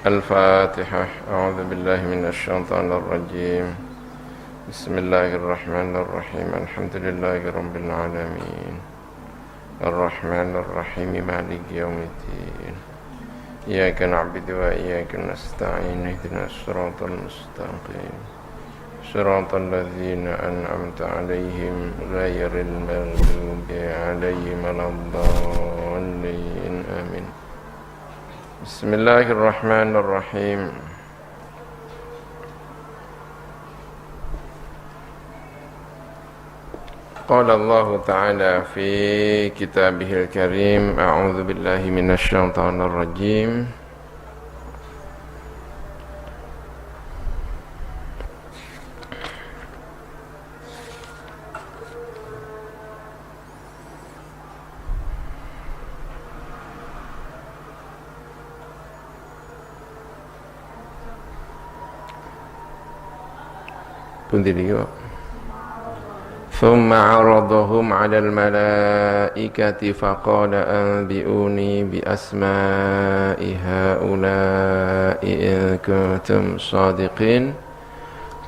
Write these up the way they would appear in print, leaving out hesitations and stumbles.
الفاتحة. أعوذ بالله من الشيطان الرجيم. بسم الله الرحمن الرحيم. الحمد لله رب العالمين الرحمن الرحيم مالك يوم الدين. إياك نعبد وإياك نستعين. اهدنا الصراط المستقيم صراط الذين أنعمت عليهم غير المغضوب عليهم ولا الضالين. آمين. بسم الله الرحمن الرحيم. قال الله تعالى في كتابه الكريم: أعوذ بالله من الشيطان الرجيم. ثم عرضهم على الملائكة فقال أنبئوني بأسماء هؤلاء إن كنتم صادقين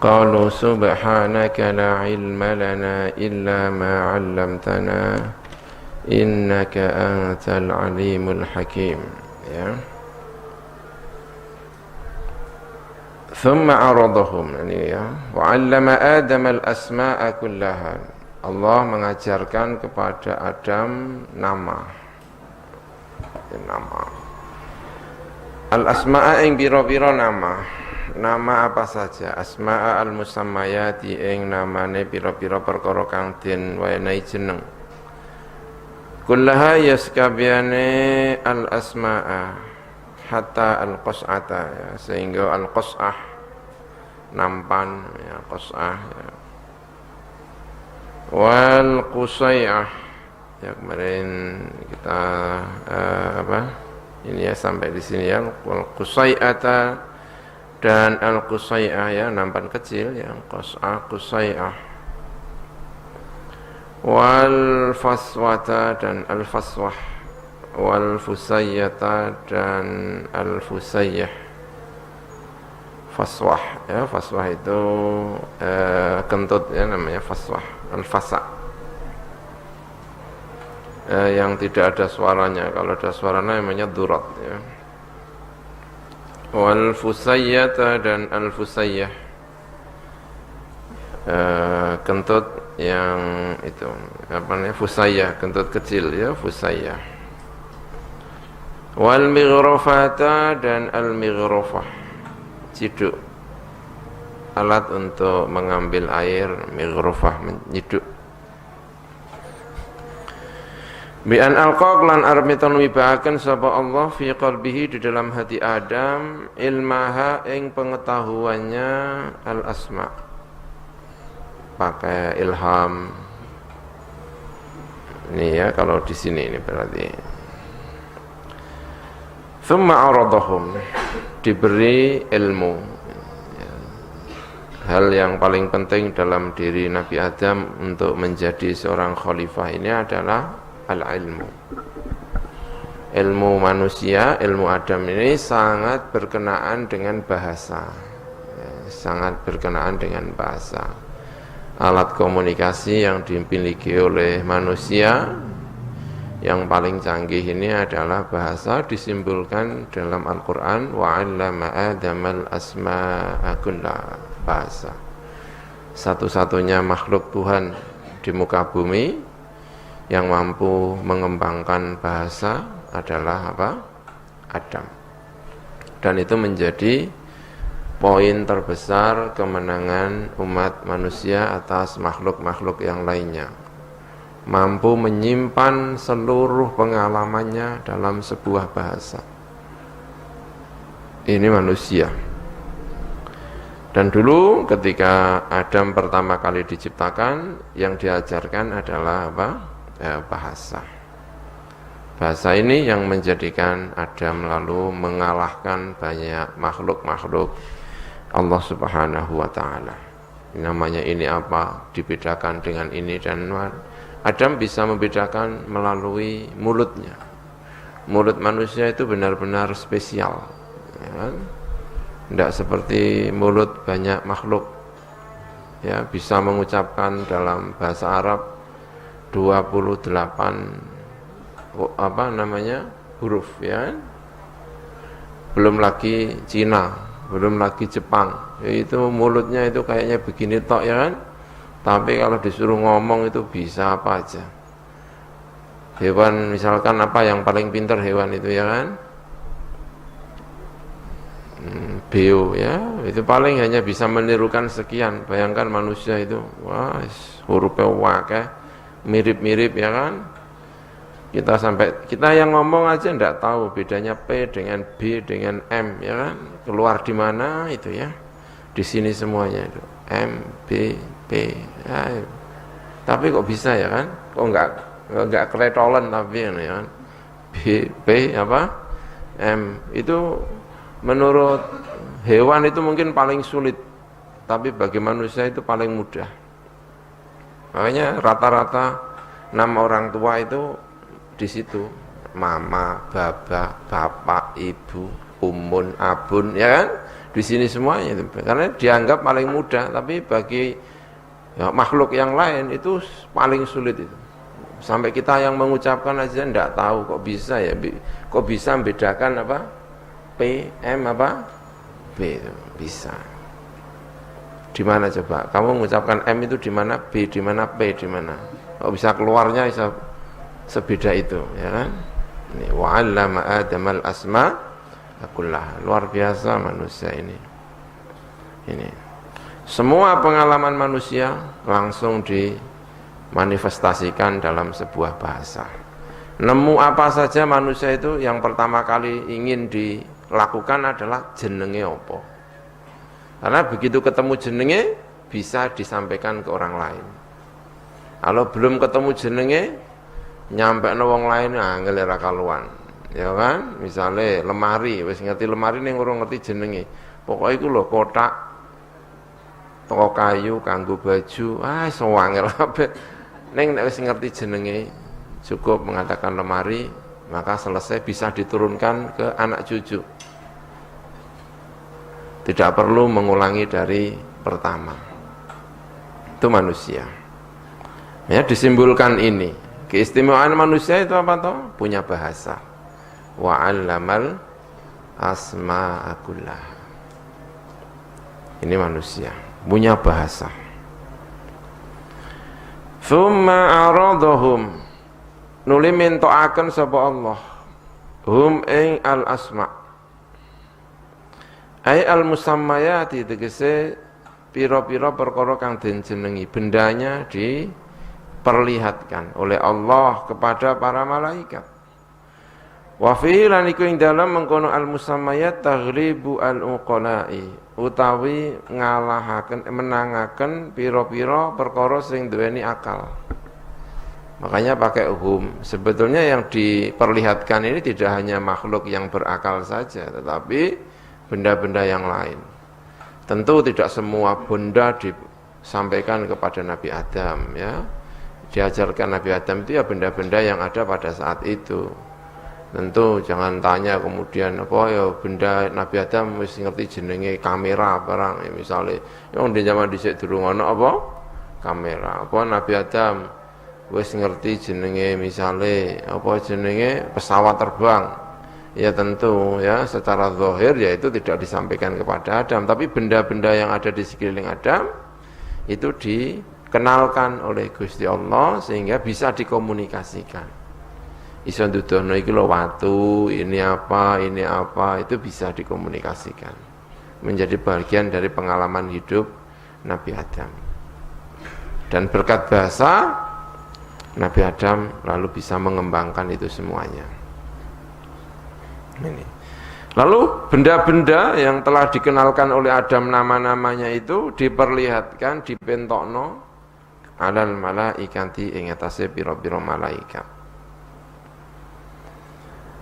قالوا سبحانك لا علم لنا إلا ما علمتنا إنك أنت العليم الحكيم. ثم عرضهم, ini ya, wa 'allama Adam al-asma'a kullaha. Allah mengajarkan kepada Adam nama. Al-asma'a ing pira-pira nama. Nama apa saja? Asma'a al-musammayati ing namane pira-pira perkara kang den wenehi jeneng. Kullaha yaskabiyane al-asma'a hatta al-qas'ata, ya, sehingga al-qas'ah nampan, ya, qas'ah, ya. Wal qusay'ah, ya, kemarin kita ini ya sampai di sini ya, wal qusay'ata dan al qusay'ah, ya, nampan kecil, ya, qas'ah, qusay'ah. Wal faswata dan al faswah, wal fusayyata dan al fusayyah. Faswah, ya, faswah itu kentut, ya, namanya faswah. Al fasa, yang tidak ada suaranya. Kalau ada suaranya namanya durat, ya. Wal fusayyata dan al fusayyah, kentut yang itu apa namanya, fusayyah, kentut kecil, ya, fusayyah. Wal mighrafata dan al mighrafah, ciduk, alat untuk mengambil air, mighrafah, menyiduk. Bi an alqa lan armitan wibahaken sapa Allah fi qalbihi, di dalam hati Adam, ilmaha ing pengetahuannya al asma, pakai ilham. Ini ya, kalau di sini ini berarti thumma aradahum, diberi ilmu. Hal yang paling penting dalam diri Nabi Adam untuk menjadi seorang khalifah ini adalah al-ilmu. Ilmu manusia, ilmu Adam ini sangat berkenaan dengan bahasa, sangat berkenaan dengan bahasa. Alat komunikasi yang dimiliki oleh manusia yang paling canggih ini adalah bahasa, disimpulkan dalam Al-Quran, wa 'allama Adamal asma'a kullaha, bahasa. Satu-satunya makhluk Tuhan di muka bumi yang mampu mengembangkan bahasa adalah apa? Adam. Dan itu menjadi poin terbesar kemenangan umat manusia atas makhluk-makhluk yang lainnya. Mampu menyimpan seluruh pengalamannya dalam sebuah bahasa. Ini manusia. Dan dulu ketika Adam pertama kali diciptakan, yang diajarkan adalah apa? Bahasa. Bahasa ini yang menjadikan Adam lalu mengalahkan banyak makhluk-makhluk Allah Subhanahu wa ta'ala. Namanya ini apa? Dibedakan dengan ini dan Adam bisa membedakan melalui mulutnya. Mulut manusia itu benar-benar spesial. ya kan? Tidak seperti mulut banyak makhluk, ya, bisa mengucapkan dalam bahasa Arab 28 huruf, ya kan? Belum lagi Cina, belum lagi Jepang, itu mulutnya itu kayaknya begini tok, ya kan? Tapi kalau disuruh ngomong itu bisa apa aja. Hewan misalkan apa yang paling pintar hewan itu, ya kan? Beo, ya, itu paling hanya bisa menirukan sekian. Bayangkan manusia itu, wah, hurufnya wakeh, mirip-mirip, ya kan? Kita yang ngomong aja enggak tahu bedanya P dengan B dengan M, ya kan? Keluar di mana itu, ya? Di sini semuanya itu. M, B, P. Ya. Tapi kok bisa, ya kan? Kok enggak keletolan tapi, ya kan? B, P apa? M. Itu menurut hewan itu mungkin paling sulit, tapi bagi manusia itu paling mudah. Makanya rata-rata 6 orang tua itu di situ, mama, baba, bapak, ibu, umun, abun, ya kan? Di sini semuanya itu. Karena dianggap paling mudah, tapi bagi makhluk yang lain itu paling sulit itu. Sampai kita yang mengucapkan aja enggak tahu kok bisa, ya, kok bisa membedakan apa? P, M apa? B itu bisa. Di mana coba? Kamu mengucapkan M itu di mana? B di mana? P di mana? Kok bisa keluarnya bisa sebeda itu, ya kan? Ini wa 'allama Adamal asma kullah. Luar biasa manusia ini. Ini. Semua pengalaman manusia langsung dimanifestasikan dalam sebuah bahasa. Nemu apa saja manusia itu yang pertama kali ingin dilakukan adalah jenenge apa. Karena begitu ketemu jenenge bisa disampaikan ke orang lain. Kalau belum ketemu jenenge nyampe wong lain angel ra kaluan. Ya kan? Misale lemari, wis ngerti lemari ning ora ngerti jenenge. Pokoke iku lho kotak toko kayu kanggo baju, sewangel kabeh. Ning nek wis ngerti jenenge cukup mengatakan lemari, maka selesai, bisa diturunkan ke anak cucu. Tidak perlu mengulangi dari pertama. Itu manusia. Ya, disimpulkan ini. Keistimewaan manusia itu apa toh? Punya bahasa. Wa 'allamal asma'a kullah. Ini manusia, punya bahasa. Tsumma aradahum, nuli mintoaken sapa Allah hum ing al asma ai al musammayati, tegese pira-pira perkara kang den jenengi, bendanya diperlihatkan oleh Allah kepada para malaikat. Wa fihi lan iku ing dalem mengkono al musammayat taghlibu al uqala'i, utawi ngalahaken menangaken pira-pira perkara sing duweni akal. Makanya pakai hum. Sebetulnya yang diperlihatkan ini tidak hanya makhluk yang berakal saja, tetapi benda-benda yang lain. Tentu tidak semua benda disampaikan kepada Nabi Adam, ya. Diajarkan Nabi Adam itu ya benda-benda yang ada pada saat itu. Tentu jangan tanya kemudian apa ya benda Nabi Adam wis ngerti jenenge kamera barang, ya misalnya yang di zaman dhisik durung ana apa kamera. Apa Nabi Adam wis ngerti jenenge misale apa jenenge pesawat terbang, ya tentu ya secara zahir ya itu tidak disampaikan kepada Adam, tapi benda-benda yang ada di sekeliling Adam itu dikenalkan oleh Gusti Allah sehingga bisa dikomunikasikan. Iso ndudono iki lho watu, ini apa, itu bisa dikomunikasikan. Menjadi bagian dari pengalaman hidup Nabi Adam. Dan berkat bahasa Nabi Adam lalu bisa mengembangkan itu semuanya. Ini. Lalu benda-benda yang telah dikenalkan oleh Adam nama-namanya itu diperlihatkan, dipentokno alal malaikati ing atase pira-pira malaikat.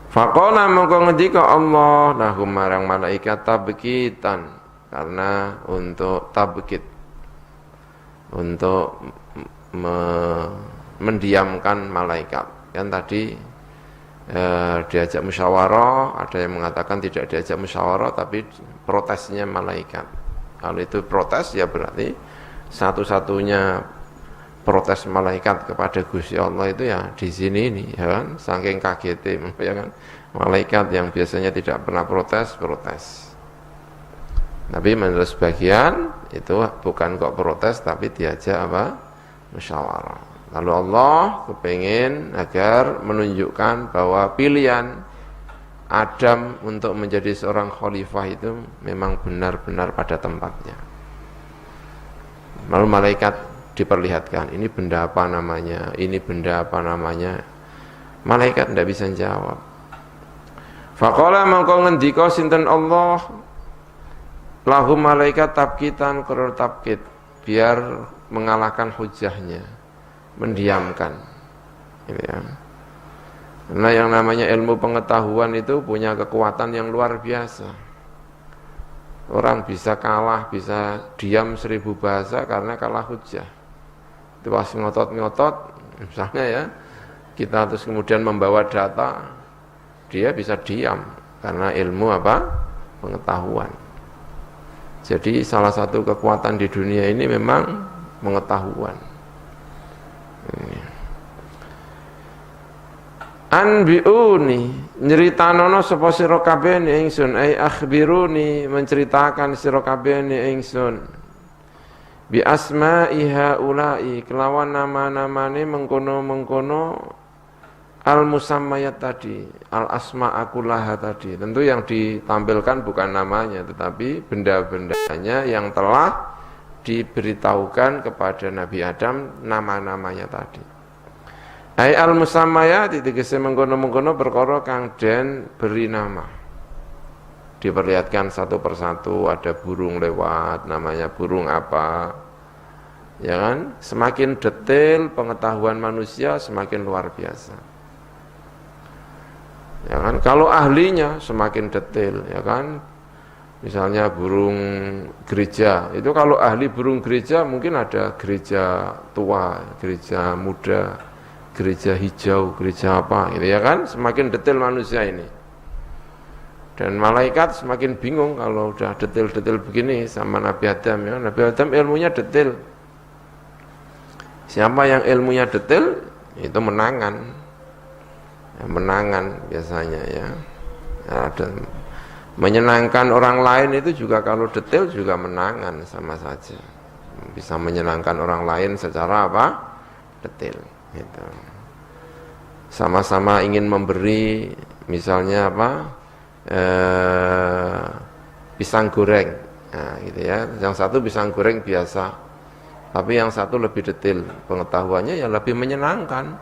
Faqala mongko ngendika Allah lahum marang malaikat tabkitan, karena untuk tabkit, untuk mendiamkan malaikat. Kan tadi diajak musyawarah, ada yang mengatakan tidak diajak musyawarah tapi protesnya malaikat. Kalau itu protes ya berarti satu-satunya protes malaikat kepada Gusti Allah itu ya di sini ini, ya kan? Saking kagetnya, ya kan? Malaikat yang biasanya tidak pernah protes. Tapi menurut sebagian itu bukan kok protes tapi diajak apa? Musyawarah. Lalu Allah kepingin agar menunjukkan bahwa pilihan Adam untuk menjadi seorang khalifah itu memang benar-benar pada tempatnya. Lalu malaikat diperlihatkan, ini benda apa namanya, ini benda apa namanya. Malaikat tidak bisa jawab. Faqala mangko ngendika sinten Allah lahu malaikat tabkitan qurur tabkit, biar mengalahkan hujahnya, mendiamkan, gitu ya. Karena yang namanya ilmu pengetahuan itu punya kekuatan yang luar biasa. Orang bisa kalah, bisa diam 1000 bahasa karena kalah hujah. Itu pas ngotot-ngotot, misalnya ya, kita terus kemudian membawa data, dia bisa diam karena ilmu apa? Pengetahuan. Jadi salah satu kekuatan di dunia ini memang pengetahuan. Anbi'uni, nyeritanono sapa sira kabeh ingsun, ai akhbiruni, menceritakan sira kabeh ingsun bi asma'iha ulai, kelawan nama-namane mengkono-mengkono al musammayat tadi, al asma akulaha tadi. Tentu yang ditampilkan bukan namanya tetapi benda-bendanya yang telah diberitahukan kepada Nabi Adam nama-namanya tadi. Ai al musammayat tegese mengkono-mengkono perkara kang den beri nama. Diperlihatkan satu persatu, ada burung lewat, namanya burung apa. Ya kan? Semakin detail pengetahuan manusia semakin luar biasa. Ya kan? Kalau ahlinya semakin detail, ya kan? Misalnya burung gereja, itu kalau ahli burung gereja mungkin ada gereja tua, gereja muda, gereja hijau, gereja apa, gitu ya kan? Semakin detail manusia ini. Dan malaikat semakin bingung kalau udah detail-detail begini sama Nabi Adam, ya. Nabi Adam ilmunya detail. Siapa yang ilmunya detail itu menangan. Ya, menangan biasanya ya. Dan menyenangkan orang lain itu juga kalau detail juga menangan sama saja. Bisa menyenangkan orang lain secara apa? Detail gitu. Sama-sama ingin memberi misalnya apa? Pisang goreng. Nah, gitu ya. Yang satu pisang goreng biasa. Tapi yang satu lebih detail pengetahuannya, ya lebih menyenangkan.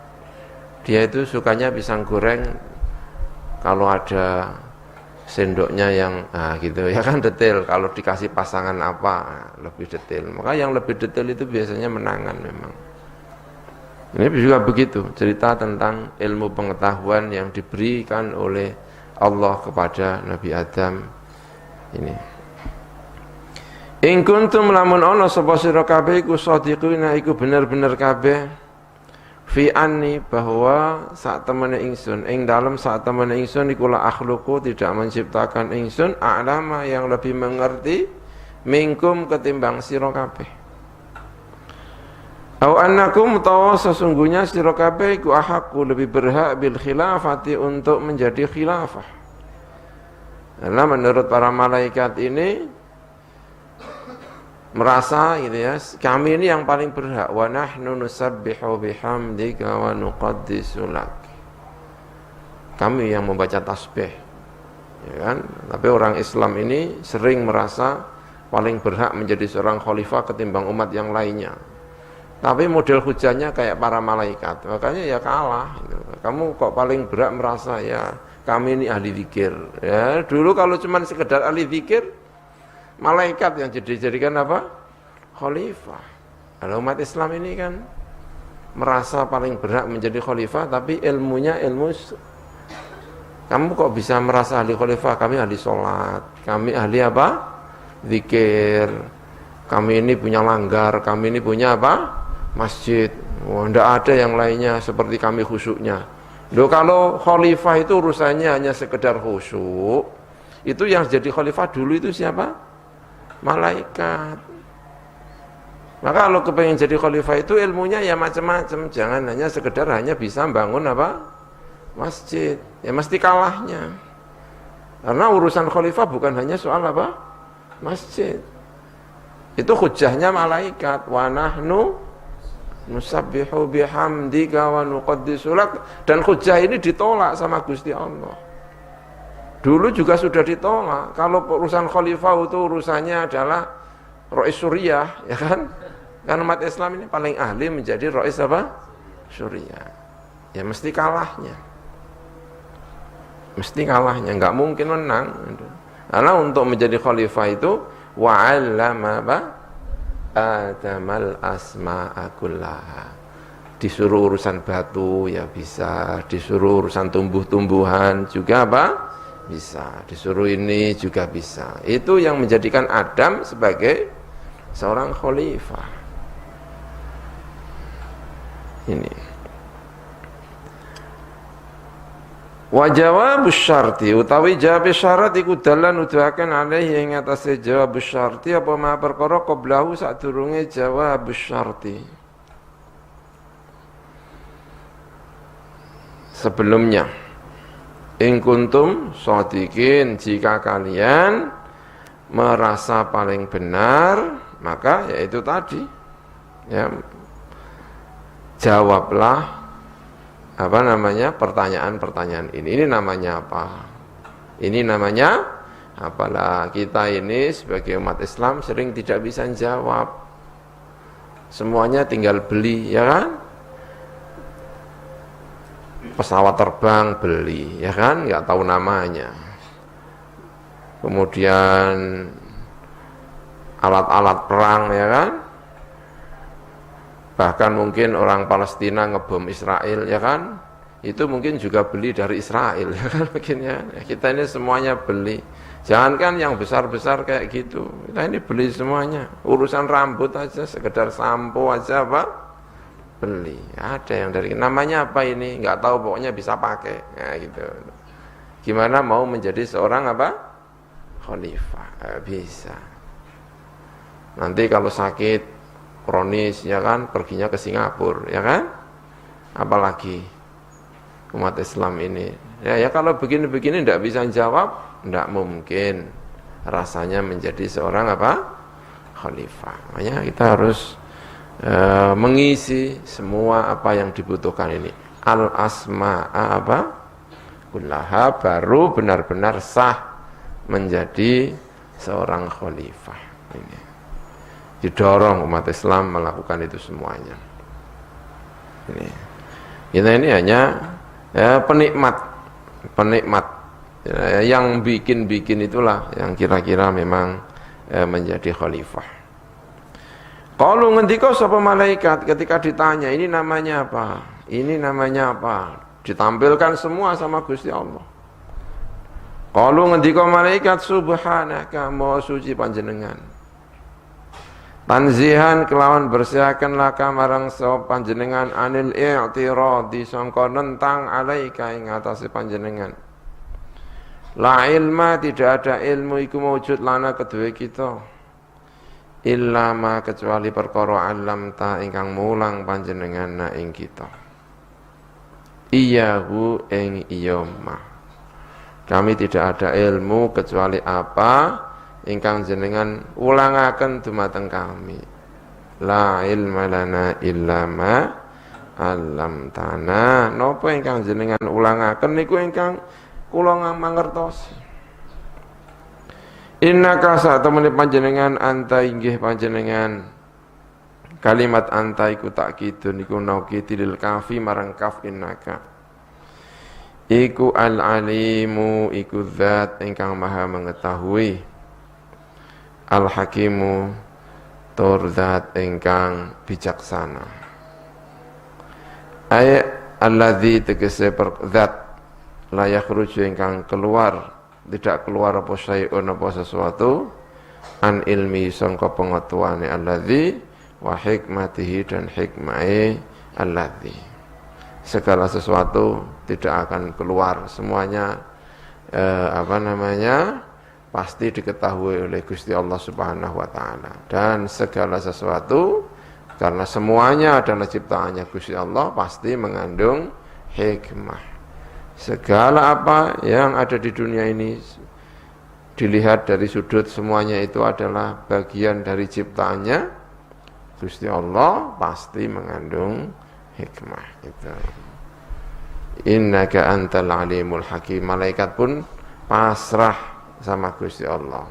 Dia itu sukanya pisang goreng kalau ada sendoknya yang gitu ya kan, detail. Kalau dikasih pasangan apa lebih detail. Maka yang lebih detail itu biasanya menangan memang. Ini juga begitu, cerita tentang ilmu pengetahuan yang diberikan oleh Allah kepada Nabi Adam ini. In kuntum lamun ana sapa sira kabeh iku shadiqina, iku bener-bener kabeh fi anni, bahwa saat temene ingsun ing dalem saat temene ingsun iku la akhluqu, tidak menciptakan ingsun a'lama, yang lebih mengerti minkum ketimbang sira kabeh. Au annakum, tawa sesungguhnya sira kabeh iku ahaqu, lebih berhak bil khilafati, untuk menjadi khilafah. Karena menurut para malaikat ini merasa gitu ya, kami ini yang paling berhak. Wa nahnu nusabbihu bihamdika wa nuqaddisu lak. Kami yang membaca tasbih, ya kan? Tapi orang Islam ini sering merasa paling berhak menjadi seorang khalifah ketimbang umat yang lainnya. Tapi model hujahnya kayak para malaikat, makanya ya kalah gitu. Kamu kok paling berhak merasa ya kami ini ahli zikir. Ya, dulu kalau cuma sekedar ahli zikir, malaikat yang dijadikan apa? Khalifah. Kalau umat Islam ini kan merasa paling berhak menjadi khalifah, tapi ilmunya ilmu. Kamu kok bisa merasa ahli khalifah? Kami ahli sholat, kami ahli apa? Zikir. Kami ini punya langgar, kami ini punya apa? Masjid. Tidak ada yang lainnya seperti kami khusyuknya. Loh, kalau khalifah itu urusannya hanya sekedar khusyuk, itu yang jadi khalifah dulu itu siapa? Malaikat. Maka kalau kepengen jadi khalifah itu ilmunya ya macam-macam, jangan hanya sekedar hanya bisa bangun apa? Masjid. Ya mesti kalahnya. Karena urusan khalifah bukan hanya soal apa? Masjid. Itu hujahnya malaikat. Wa nahnu nusabbihu bihamdika wa nuqaddisu lak. Dan hujah ini ditolak sama Gusti Allah. Dulu juga sudah ditolak. Kalau urusan khalifah itu urusannya adalah Rais Suriah, ya kan? Karena umat Islam ini paling ahli menjadi Rais apa? Suriah. Ya mesti kalahnya. Mesti kalahnya, enggak mungkin menang. Karena untuk menjadi khalifah itu wa'allama Adamal asma'a kullaha. Disuruh urusan batu ya bisa, disuruh urusan tumbuh-tumbuhan juga apa? Bisa, disuruh ini juga bisa. Itu yang menjadikan Adam sebagai seorang khalifah. Ini. Wa jawabus syarti utawi jawab syarat iku dalan nuduhaken alaihi ing atase jawab syarti apa ma perkara qablahu sadurunge jawab syarti. Sebelumnya in kuntum shadiqin, jika kalian merasa paling benar, maka yaitu tadi ya, jawablah apa namanya pertanyaan-pertanyaan ini. Ini namanya apa? Ini namanya apalah kita ini sebagai umat Islam sering tidak bisa jawab. Semuanya tinggal beli, ya kan? Pesawat terbang beli, ya kan? Nggak tahu namanya. Kemudian alat-alat perang, ya kan? Bahkan mungkin orang Palestina ngebom Israel, ya kan? Itu mungkin juga beli dari Israel, ya kan? Mungkin ya. Kita ini semuanya beli. Jangankan yang besar-besar kayak gitu. Kita ini beli semuanya. Urusan rambut aja, sekedar sampo aja apa? Beli. Ada yang dari namanya apa ini? Nggak tahu, pokoknya bisa pakai. Nah, gitu. Gimana mau menjadi seorang apa? Khalifah. Bisa. Nanti kalau sakit kronis, ya kan, perginya ke Singapura, ya kan? Apalagi umat Islam ini. Ya kalau begini-begini tidak bisa jawab, tidak mungkin rasanya menjadi seorang apa? Khalifah. Makanya kita harus mengisi semua apa yang dibutuhkan ini. Al-asma'a apa? Kullaha, baru benar-benar sah menjadi seorang khalifah. Ini. Didorong umat Islam melakukan itu semuanya. Ini. Kita ini hanya ya, penikmat ya, yang bikin itulah yang kira-kira memang menjadi khalifah. Kalau ngendika sapa malaikat ketika ditanya ini namanya apa? Ini namanya apa? Ditampilkan semua sama Gusti Allah. Kalau ngendika malaikat subhanaka maha suci panjenengan. Tanzihan kelawan bersihaken laka marang sapa panjenengan anil i'tiradi sangka nentang alaika ing atase panjenengan. La ilma, tidak ada ilmu iku mawujud lana kedue kita. Illa ma, kecuali perkara alam ta ingkang mulang panjenengan na ing kita. Iyahu ing iya ma. Kami tidak ada ilmu kecuali apa ingkang jenengan ulangaken dumateng kami. La ilma lana illa ma allamtana. Napa ingkang jenengan ulangaken niku ingkang kula mangertosi. Innaka satemene panjenengan anta inggih panjenengan. Kalimat anta iku takkidun iku naukidil kafi marang kaf innaka. Iku al-alimu iku zat ingkang maha mengetahui. Al-hakimu tur zat ingkang bijaksana. Ayat alladzi tegese zat la yakhruju ingkang keluar, tidak keluar apa syai'un apa sesuatu an ilmi sangka pengetahuane alladzi wa hikmatihi dan hikmahe alladzi. segala sesuatu tidak akan keluar, semuanya pasti diketahui oleh Gusti Allah Subhanahu wa taala. Dan segala sesuatu karena semuanya adalah ciptaannya Gusti Allah pasti mengandung hikmah. Segala apa yang ada di dunia ini dilihat dari sudut semuanya itu adalah bagian dari ciptaannya Gusti Allah, pasti mengandung hikmah. Itu innaka antal alimul hakim. Malaikat pun pasrah sama Gusti Allah.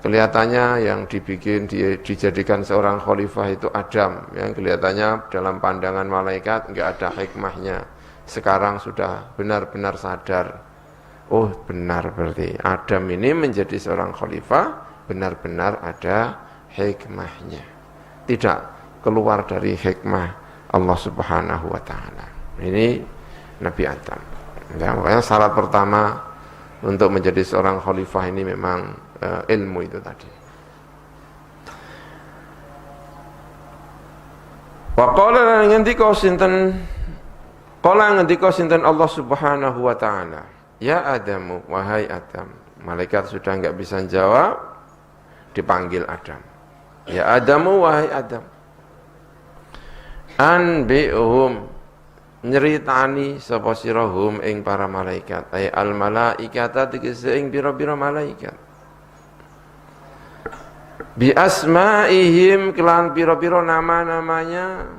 Kelihatannya yang dijadikan seorang khalifah itu Adam, yang kelihatannya dalam pandangan malaikat enggak ada hikmahnya. Sekarang sudah benar-benar sadar, oh benar, berarti Adam ini menjadi seorang khalifah benar-benar ada hikmahnya, tidak keluar dari hikmah Allah Subhanahu wa taala. Ini Nabi Adam. Ya, makanya syarat pertama untuk menjadi seorang khalifah ini memang ilmu itu tadi. Wa qala ngendika sinten Allah Subhanahu wa taala, ya Adamu, wahai Adam. Malaikat sudah enggak bisa jawab, dipanggil Adam. Ya Adamu, wahai Adam. Anbi'uhum, nyeritani sapa sirahum ing para malaikat, ay al malaikata tegese ing pira-pira malaikat. Bi asmaihim, kelan pira-pira nama-namanya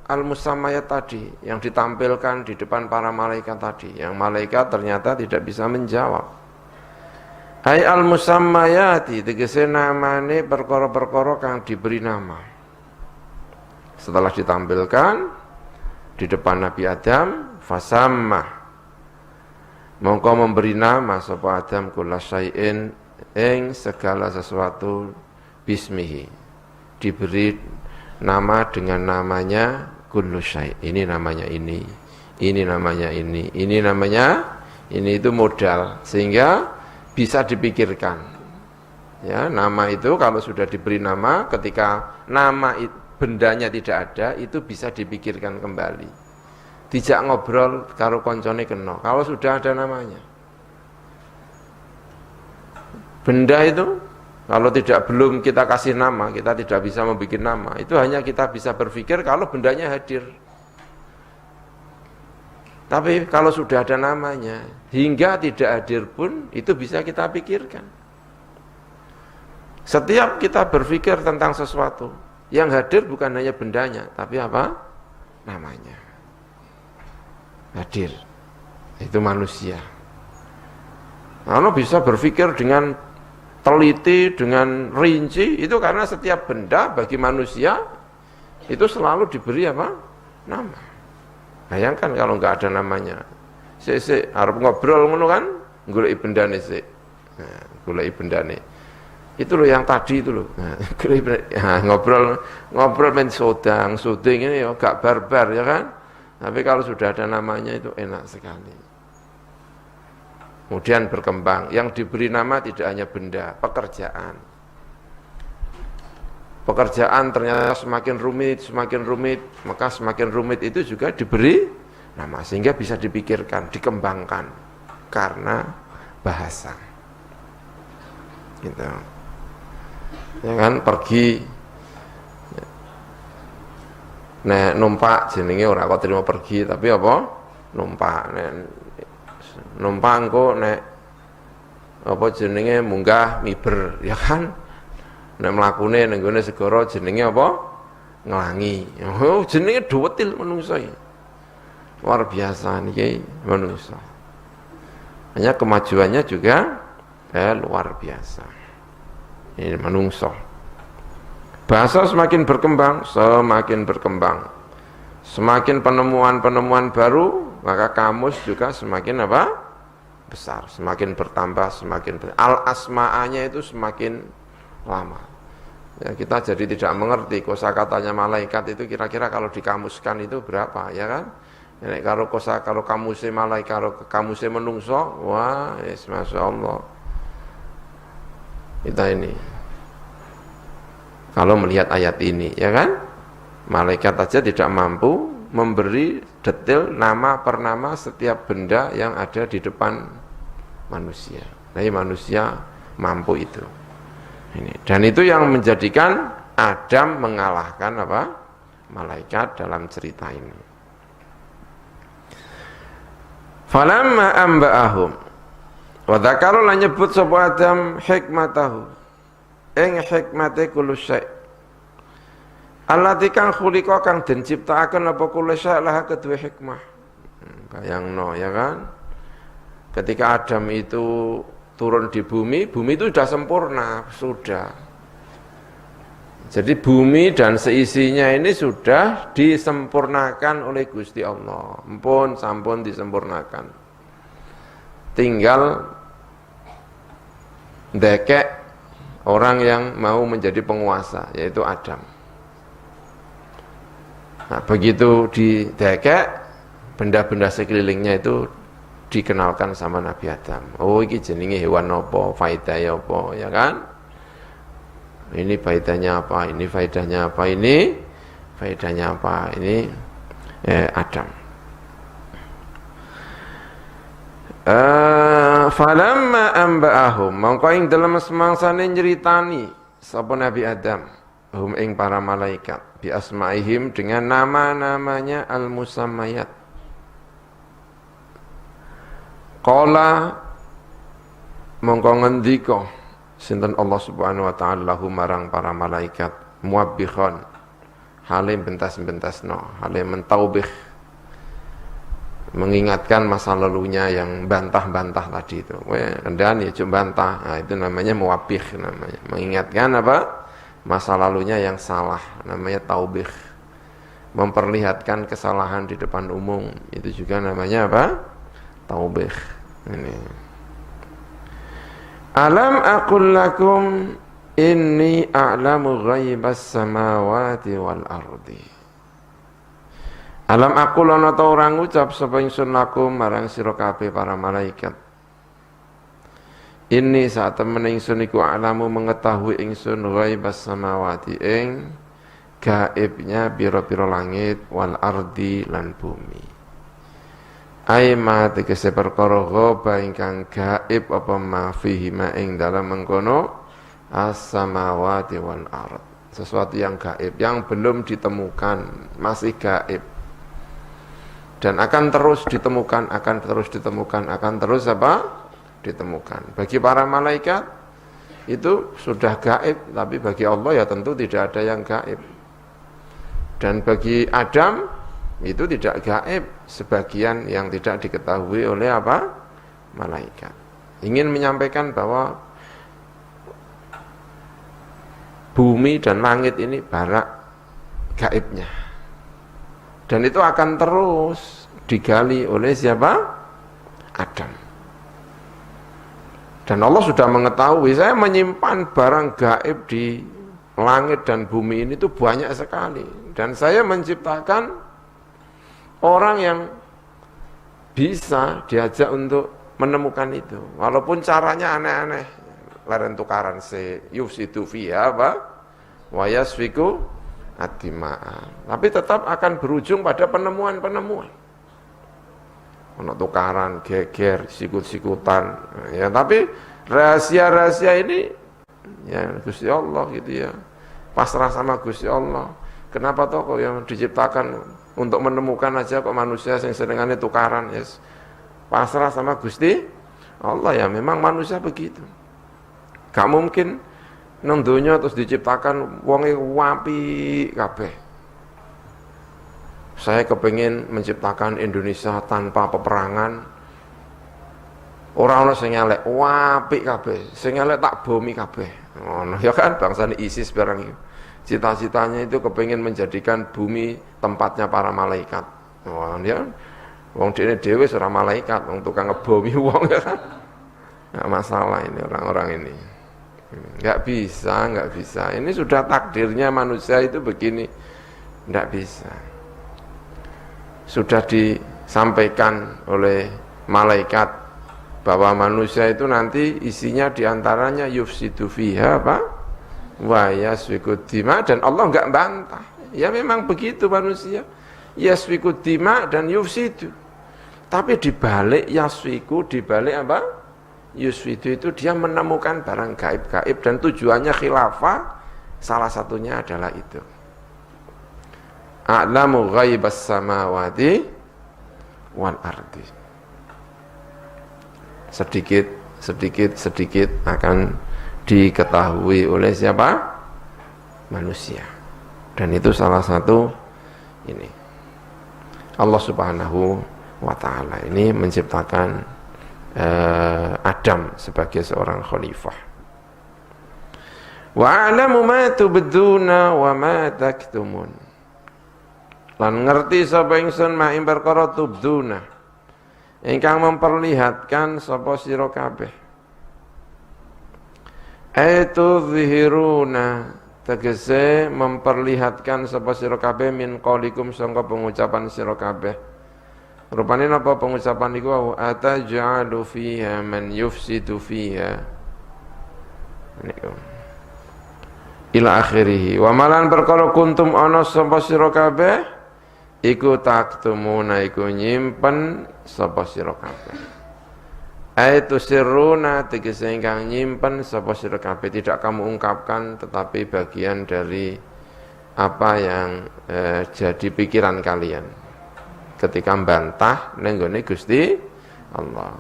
al musammayat tadi yang ditampilkan di depan para malaikat tadi, yang malaikat ternyata tidak bisa menjawab. Ay al musammayati tegese namane perkara-perkara kang diberi nama. Setelah ditampilkan di depan Nabi Adam, fasammah, mongko memberi nama sapa Adam kula syai'in ing segala sesuatu bismihi, diberi nama dengan namanya kullu syai'. Ini namanya ini namanya ini namanya ini, itu modal sehingga bisa dipikirkan. Ya, nama itu kalau sudah diberi nama, ketika nama bendanya tidak ada, itu bisa dipikirkan kembali. Dijak ngobrol karo koncone kena kalau sudah ada namanya. Benda itu kalau belum kita kasih nama, kita tidak bisa membuat nama. Itu hanya kita bisa berpikir kalau bendanya hadir. Tapi kalau sudah ada namanya, hingga tidak hadir pun itu bisa kita pikirkan. Setiap kita berpikir tentang sesuatu, yang hadir bukan hanya bendanya, tapi apa? Namanya. Hadir. Itu manusia. Kalau bisa berpikir dengan teliti, dengan rinci, itu karena setiap benda bagi manusia itu selalu diberi apa? Nama. Bayangkan kalau enggak ada namanya. Sik arep ngobrol ngono kan, goleki bendane sik. Nah, goleki bendane. Itu loh yang tadi itu loh. Nah, ngobrol main syuting ini ya gak barbar ya kan. Tapi kalau sudah ada namanya itu enak sekali. Kemudian berkembang. Yang diberi nama tidak hanya benda, pekerjaan. Pekerjaan ternyata semakin rumit, maka semakin rumit itu juga diberi nama sehingga bisa dipikirkan, dikembangkan karena bahasa. Gitu. Ya kan, pergi nek numpak jenenge ora kok terima pergi, tapi apa? Numpak. Numpak engko nek apa jenenge munggah miber, ya kan? Nek mlakune ning gone segara jenenge apa? Nglangi. Oh, jenenge duwetil manungsa iki. Luar biasa niki manungsa. Hanya kemajuannya juga luar biasa. Ini manungsa. Bahasa semakin berkembang, semakin penemuan-penemuan baru, maka kamus juga semakin apa? Besar, semakin bertambah, al-asma'anya itu semakin lama. Ya, kita jadi tidak mengerti kosakatanya malaikat itu kira-kira kalau dikamuskan itu berapa, ya kan? Ya, kalau kamusnya malaikat, kalau kamusnya menungso, wah, yes, Masya Allah. Kita ini kalau melihat ayat ini, ya kan, malaikat aja tidak mampu memberi detail nama per nama setiap benda yang ada di depan manusia. Nah, manusia mampu itu. Ini. Dan itu yang menjadikan Adam mengalahkan apa? Malaikat dalam cerita ini. Falamma amba'ahum wa dzakara lan nyebut sapa Adam hikmatahu ing hikmate kullu syai'. Allati kang khuliqa kang den ciptakaken apa kullu syai' lah kedue hikmah. Bayangno ya kan? Ketika Adam itu turun di bumi itu sudah sempurna, sudah. Jadi bumi dan seisinya ini sudah disempurnakan oleh Gusti Allah. Sampun disempurnakan. Tinggal ndekek orang yang mau menjadi penguasa, yaitu Adam. Nah, begitu didekek, benda-benda sekelilingnya itu dikenalkan sama Nabi Adam. Oh, ini jenenge hewan apa, faedahnya apa, ya kan? Ini faedahnya apa, ini faedahnya apa, ini faedahnya apa, ini Adam. Falamma amba'ahum, mongko ing dalem semangsane nyritani sapa Nabi Adam hum ing para malaikat bi asma'ihim dengan nama-namanya al-musammayat. Qala mongko ngendika sinten Allah Subhanahu wa taala lahu marang para malaikat muwabbikhan halim bentas-bentasno halim mentaubih mengingatkan masa lalunya yang bantah-bantah tadi itu. Kendan ya cuma bantah. Nah, itu namanya muwabbih namanya. Mengingatkan apa? Masa lalunya yang salah, namanya taubih. Memperlihatkan kesalahan di depan umum, itu juga namanya apa? Taubih. Ini. Alam aqul lakum inni a'lamu ghaibas samawati wal ardi. Alam aqul ana ta orang ngucap sapa ingsun lakum marang sira kabeh para malaikat. Ini saat temen ingsun iku alamu mengetahui ingsun ghaibas samawati ing gaibnya pira-pira langit wal ardi lan bumi. Aima tegese perkara ghaiba ingkang gaib apa ma fihi ma ing dalam mengkono as-samawati wal ard. Sesuatu yang gaib yang belum ditemukan, masih gaib. Dan akan terus ditemukan, akan terus apa? Ditemukan. Bagi para malaikat itu sudah gaib, tapi bagi Allah ya tentu tidak ada yang gaib. Dan bagi Adam itu tidak gaib, sebagian yang tidak diketahui oleh apa? Malaikat. Ingin menyampaikan bahwa bumi dan langit ini barak gaibnya. Dan itu akan terus digali oleh siapa? Adam. Dan Allah sudah mengetahui, saya menyimpan barang gaib di langit dan bumi ini itu banyak sekali. Dan saya menciptakan orang yang bisa diajak untuk menemukan itu. Walaupun caranya aneh-aneh. Laren tukaran se yufsidu fiha apa? Wa yasfiku ad-dima'a. Tapi tetap akan berujung pada penemuan-penemuan. Ono tukaran, geger, sikut-sikutan. Ya, tapi rahasia-rahasia ini ya Gusti Allah gitu ya. Pasrah sama Gusti Allah. Kenapa toh kok yang diciptakan untuk menemukan aja kok manusia yang senengane tukaran, yes. Pasrah sama Gusti Allah ya, memang manusia begitu. Gak mungkin nang donya terus diciptakan wonge wapi kabeh. Saya kepengin menciptakan Indonesia tanpa peperangan. Ora ono sing elek, apik kabeh. Sing elek tak bomi kabeh. Ngono ya kan bangsane ISIS barang itu. Cita-citanya itu kepengin menjadikan bumi tempatnya para malaikat. Wah, dia wong dhewe ora malaikat, wong tukang ngebomi wong ya kan. Enggak masalah ini orang-orang ini. Enggak bisa. Ini sudah takdirnya manusia itu begini. Enggak bisa. Sudah disampaikan oleh malaikat bahwa manusia itu nanti isinya diantaranya yufsidu fiha apa? Wa yasfiku dima, dan Allah enggak bantah. Ya memang begitu manusia. yasfiku dima dan yufsidu. Tapi dibalik yasfiku, dibalik apa? Yusfidu itu dia menemukan barang gaib-gaib dan tujuannya khilafah, salah satunya adalah itu. A'lamu ghaibas samawati wal ardi. Sedikit akan diketahui oleh siapa? Manusia. Dan itu salah satu ini. Allah Subhanahu wa ta'ala ini menciptakan Adam sebagai seorang khalifah. Wa a'lamu ma tubduna wa ma taktumun. Lan ngerti sapa ingsun ma ing perkara tubduna ingkang memperlihatkan sapa sira kabeh. Aitu zihiruna tegese memperlihatkan sapa sira kabeh min qaulikum sangka pengucapan sira kabeh. Rupane napa pengucapan iku ataj'alu fiha man yufsidu fiha. Niku. Ila akhirih. Wa malan perkara kuntum ana sapa sira kabeh iku taktumuna iku nyimpen sapa sira kabeh. Aitu sirruna tegese ingkang nyimpen sapa sira kabeh, tidak kamu ungkapkan tetapi bagian dari apa yang jadi pikiran kalian ketika membantah nenggone Gusti Allah.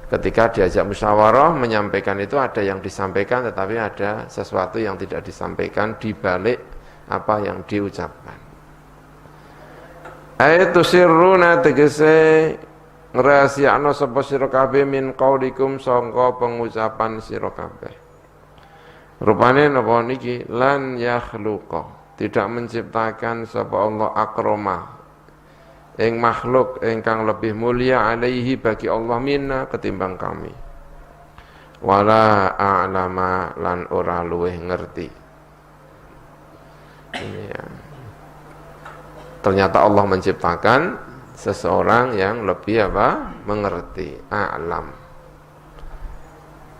Ketika diajak musyawarah menyampaikan itu ada yang disampaikan tetapi ada sesuatu yang tidak disampaikan di balik apa yang diucapkan. Aitu sirruna tegese ngrahasiakno sapa sira kabeh min qaulikum sangka pengucapan sira kabeh. Rupane napa niki lan yakhluqa, tidak menciptakan sapa Allah akrama ing makhluk ingkang lebih mulia alaihi bagi Allah minna ketimbang kami. Wala a'lama lan ora luweh ngerti. Ini ya. Ternyata Allah menciptakan seseorang yang lebih apa? Mengerti, a'lam.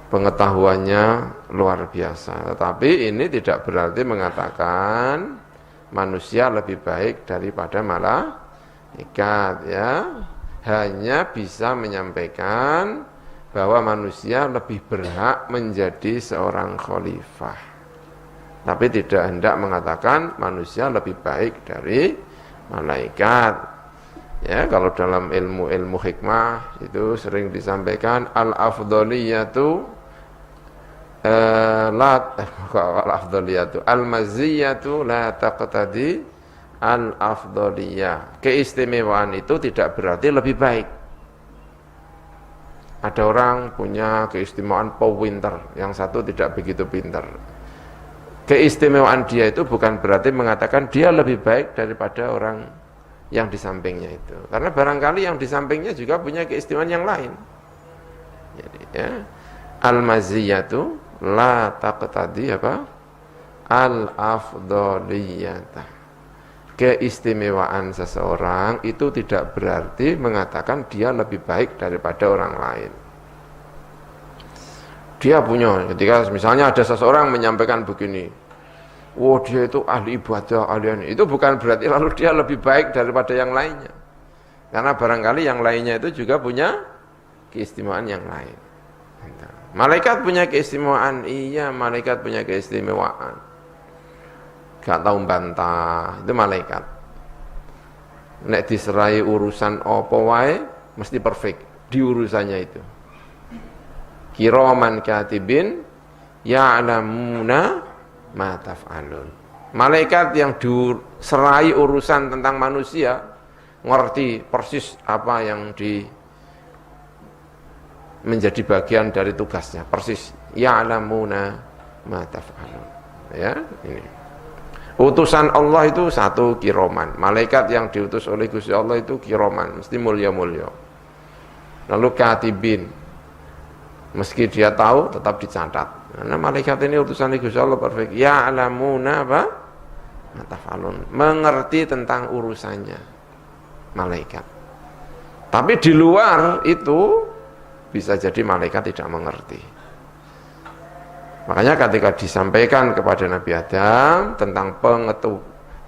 Pengetahuannya luar biasa. Tetapi ini tidak berarti mengatakan manusia lebih baik daripada malaikat ya. Hanya bisa menyampaikan bahwa manusia lebih berhak menjadi seorang khalifah. Tapi tidak hendak mengatakan manusia lebih baik dari malaikat. Ya, kalau dalam ilmu hikmah itu sering disampaikan al-afdhaliyatu al-maziyatu la taqtadi al-afdhaliyah. Keistimewaan itu tidak berarti lebih baik. Ada orang punya keistimewaan pinter, yang satu tidak begitu pinter. Keistimewaan dia itu bukan berarti mengatakan dia lebih baik daripada orang yang di sampingnya itu. Karena barangkali yang di sampingnya juga punya keistimewaan yang lain. Jadi ya, al-maziyatu la taqtadi apa? Al-afdhaliyata. Keistimewaan seseorang itu tidak berarti mengatakan dia lebih baik daripada orang lain. Dia punya, ketika misalnya ada seseorang menyampaikan begini, wah dia itu ahli ibadah, ahli itu bukan berarti lalu dia lebih baik daripada yang lainnya. Karena barangkali yang lainnya itu juga punya keistimewaan yang lain. Malaikat punya keistimewaan, iya malaikat punya keistimewaan. Gak tahu bantah, itu malaikat. Nek diserai urusan apa wae mesti perfect di urusannya itu. Kiraman katibin ya'lamuna ma taf'alun. Malaikat yang diserai urusan tentang manusia ngerti persis apa yang menjadi bagian dari tugasnya, persis. Ya'lamuna ma taf'alun. Ya, ini. Utusan Allah itu satu kiroman. Malaikat yang diutus oleh Gusti Allah itu kiroman, mesti mulia-mulia. Lalu katibin, meski dia tahu tetap dicatat. Karena malaikat ini utusan Gusti Allah perfect. Ya'lamuna apa? Matafalun, mengerti tentang urusannya malaikat. Tapi di luar itu bisa jadi malaikat tidak mengerti. Makanya ketika disampaikan kepada Nabi Adam tentang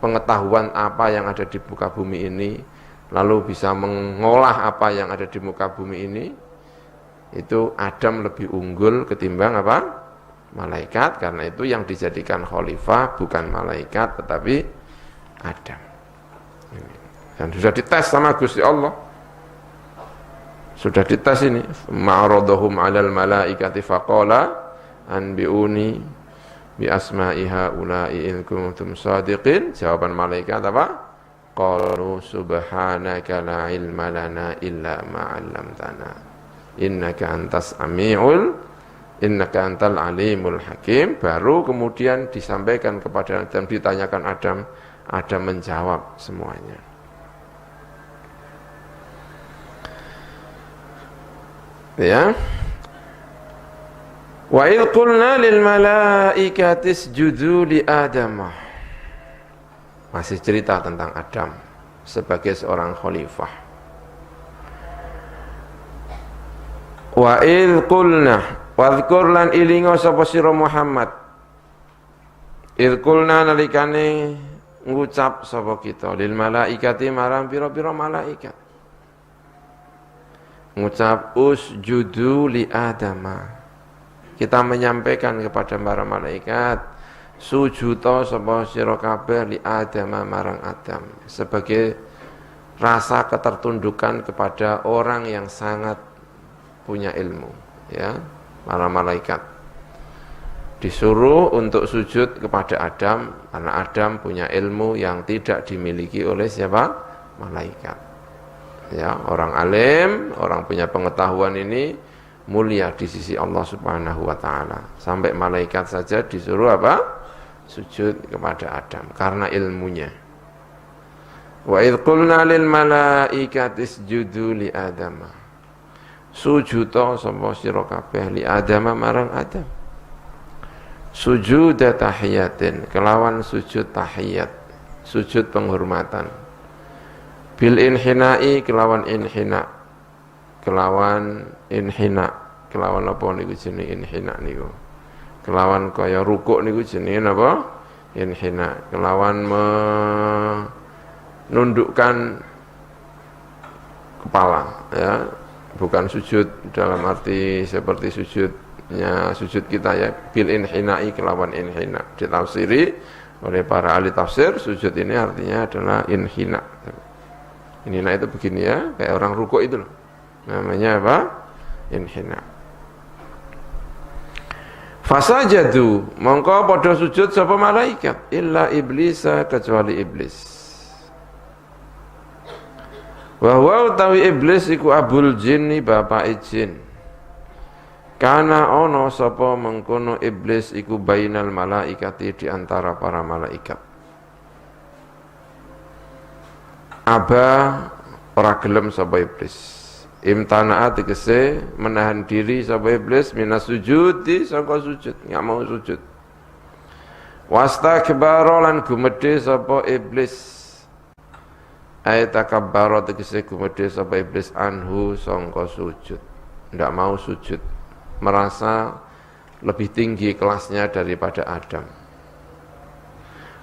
pengetahuan apa yang ada di muka bumi ini, lalu bisa mengolah apa yang ada di muka bumi ini, itu Adam lebih unggul ketimbang apa? Malaikat. Karena itu yang dijadikan khalifah bukan malaikat tetapi Adam. Dan sudah dites sama Gusti Allah. Sudah dites ini. Ma'aradahum 'alal malaikati faqala anbi'uni bi asma'i haula'i in kuntum shadiqin. Jawaban malaikat apa? Qalu subhanaka la ilma lana illa ma 'allamtana innaka antal alimul hakim. Baru kemudian disampaikan kepada Adam, ditanyakan Adam menjawab semuanya. Ya. Wa idh qulna lil malaikati isjudu li Adam. Masih cerita tentang Adam sebagai seorang khalifah. Wa idh qulna wadhkur lan ilinga sapa sira Muhammad. Idh qulna nalikane ngucap sapa kita lil malaikati marang pira-pira malaikat. Ngucap usjudu li Adama. Kita menyampaikan kepada para malaikat, sujuda sapa sira kabeh li Adama marang Adam, sebagai rasa ketertundukan kepada orang yang sangat punya ilmu, ya. Para malaikat disuruh untuk sujud kepada Adam karena Adam punya ilmu yang tidak dimiliki oleh siapa? Malaikat. Ya, orang alim, orang punya pengetahuan ini mulia di sisi Allah Subhanahu wa taala. Sampai malaikat saja disuruh apa? Sujud kepada Adam karena ilmunya. Wa idz qulna lil malaikati isjudu li Adam. Sujuda sapa sira kabeh li Adam marang Adam. Sujud tahiyatin, kelawan sujud tahiyat, sujud penghormatan. Bil inhina'i kelawan inhina, kelawan apa niku jenenge inhina niku, kelawan kaya rukuk niku jenenge napa? Inhina, kelawan menundukkan kepala, ya, bukan sujud dalam arti seperti sujud kita, ya. Bil inhina'i kelawan inhina, ditafsiri oleh para ahli tafsir, sujud ini artinya adalah inhina. Inhina itu begini, ya, kayak orang rukuk itu loh. Namanya apa? Inhina. Fasajadu, mongko padha sujud sapa malaikat illa iblisa, kecuali iblis. Wa huwa utawi iblis iku abul jinni, bapak jin. Kana ono sapa mengkono iblis iku bainal malaikati, di antara para malaikat. Aba ora gelem sapa iblis. Imtana'a tegese menahan diri sapa iblis minas sujudi, saka sujud, enggak mau sujud. Wastakbara lan gumedhe sapa iblis. Ayatakabbara tegese gumedhe sapa iblis anhu sangka sujud. Enggak mau sujud. Merasa lebih tinggi kelasnya daripada Adam.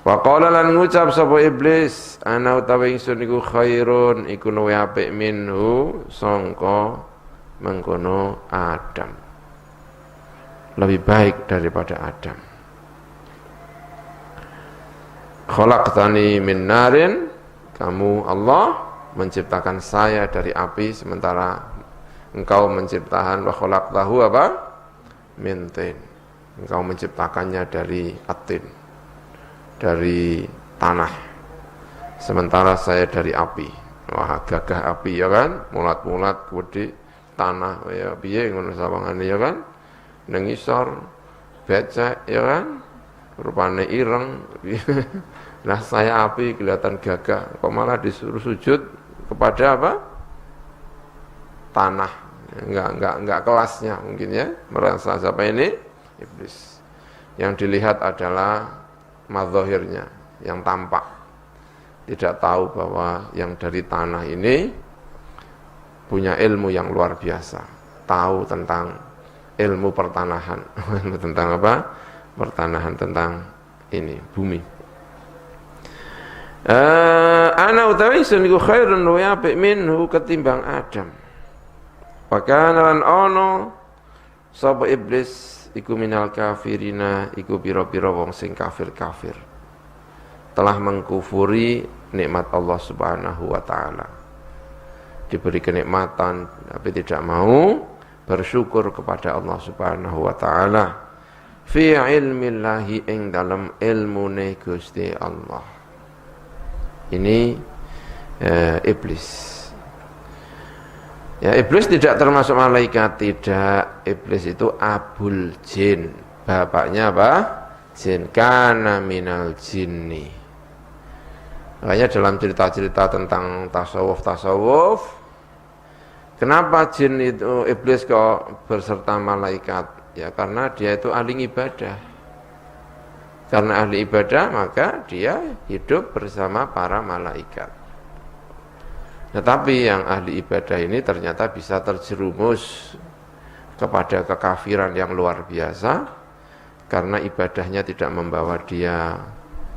Wa qala lan ngucap sapa iblis, ana utawi ingsun iku khairun, iku luwih apik minhu sangka mengkono Adam. Lebih baik daripada Adam. Khalaqtani min narin, kamu Allah menciptakan saya dari api, sementara engkau menciptakan wa khalaqtahu apa? Min tin. Engkau menciptakannya dari atin, dari tanah, sementara saya dari api. Wah, gagah api, ya kan, mulat-mulat gede tanah, ya piye ngono sawangane, ya kan, nang isor becek, ya kan, rupane ireng. Nah, saya api kelihatan gagah, kok malah disuruh sujud kepada apa? Tanah. Enggak kelasnya mungkin, ya, merasa siapa ini? Iblis. Yang dilihat adalah mazahirnya, yang tampak. Tidak tahu bahwa yang dari tanah ini punya ilmu yang luar biasa. Tahu tentang ilmu pertanahan. Tentang apa? Pertanahan, tentang ini, bumi. Ana utawi sun iku khairun wa apik minhu ketimbang Adam. Pakana lan ono sapa iblis iku minal kafirina iku pira-pira wong sing kafir-kafir. Telah mengkufuri nikmat Allah Subhanahu wa taala. Diberi kenikmatan tapi tidak mau bersyukur kepada Allah Subhanahu wa taala. Fi ilmillahi ing dalam ilmune Gusti Allah. Ini iblis. Ya, iblis tidak termasuk malaikat, tidak. Iblis itu abul jin. Bapaknya apa? Jin. Kana minal jinni. Makanya dalam cerita-cerita tentang tasawuf, kenapa jin itu, iblis kok berserta malaikat? Ya karena dia itu ahli ibadah. Karena ahli ibadah maka dia hidup bersama para malaikat. Tetapi yang ahli ibadah ini ternyata bisa terjerumus kepada kekafiran yang luar biasa karena ibadahnya tidak membawa dia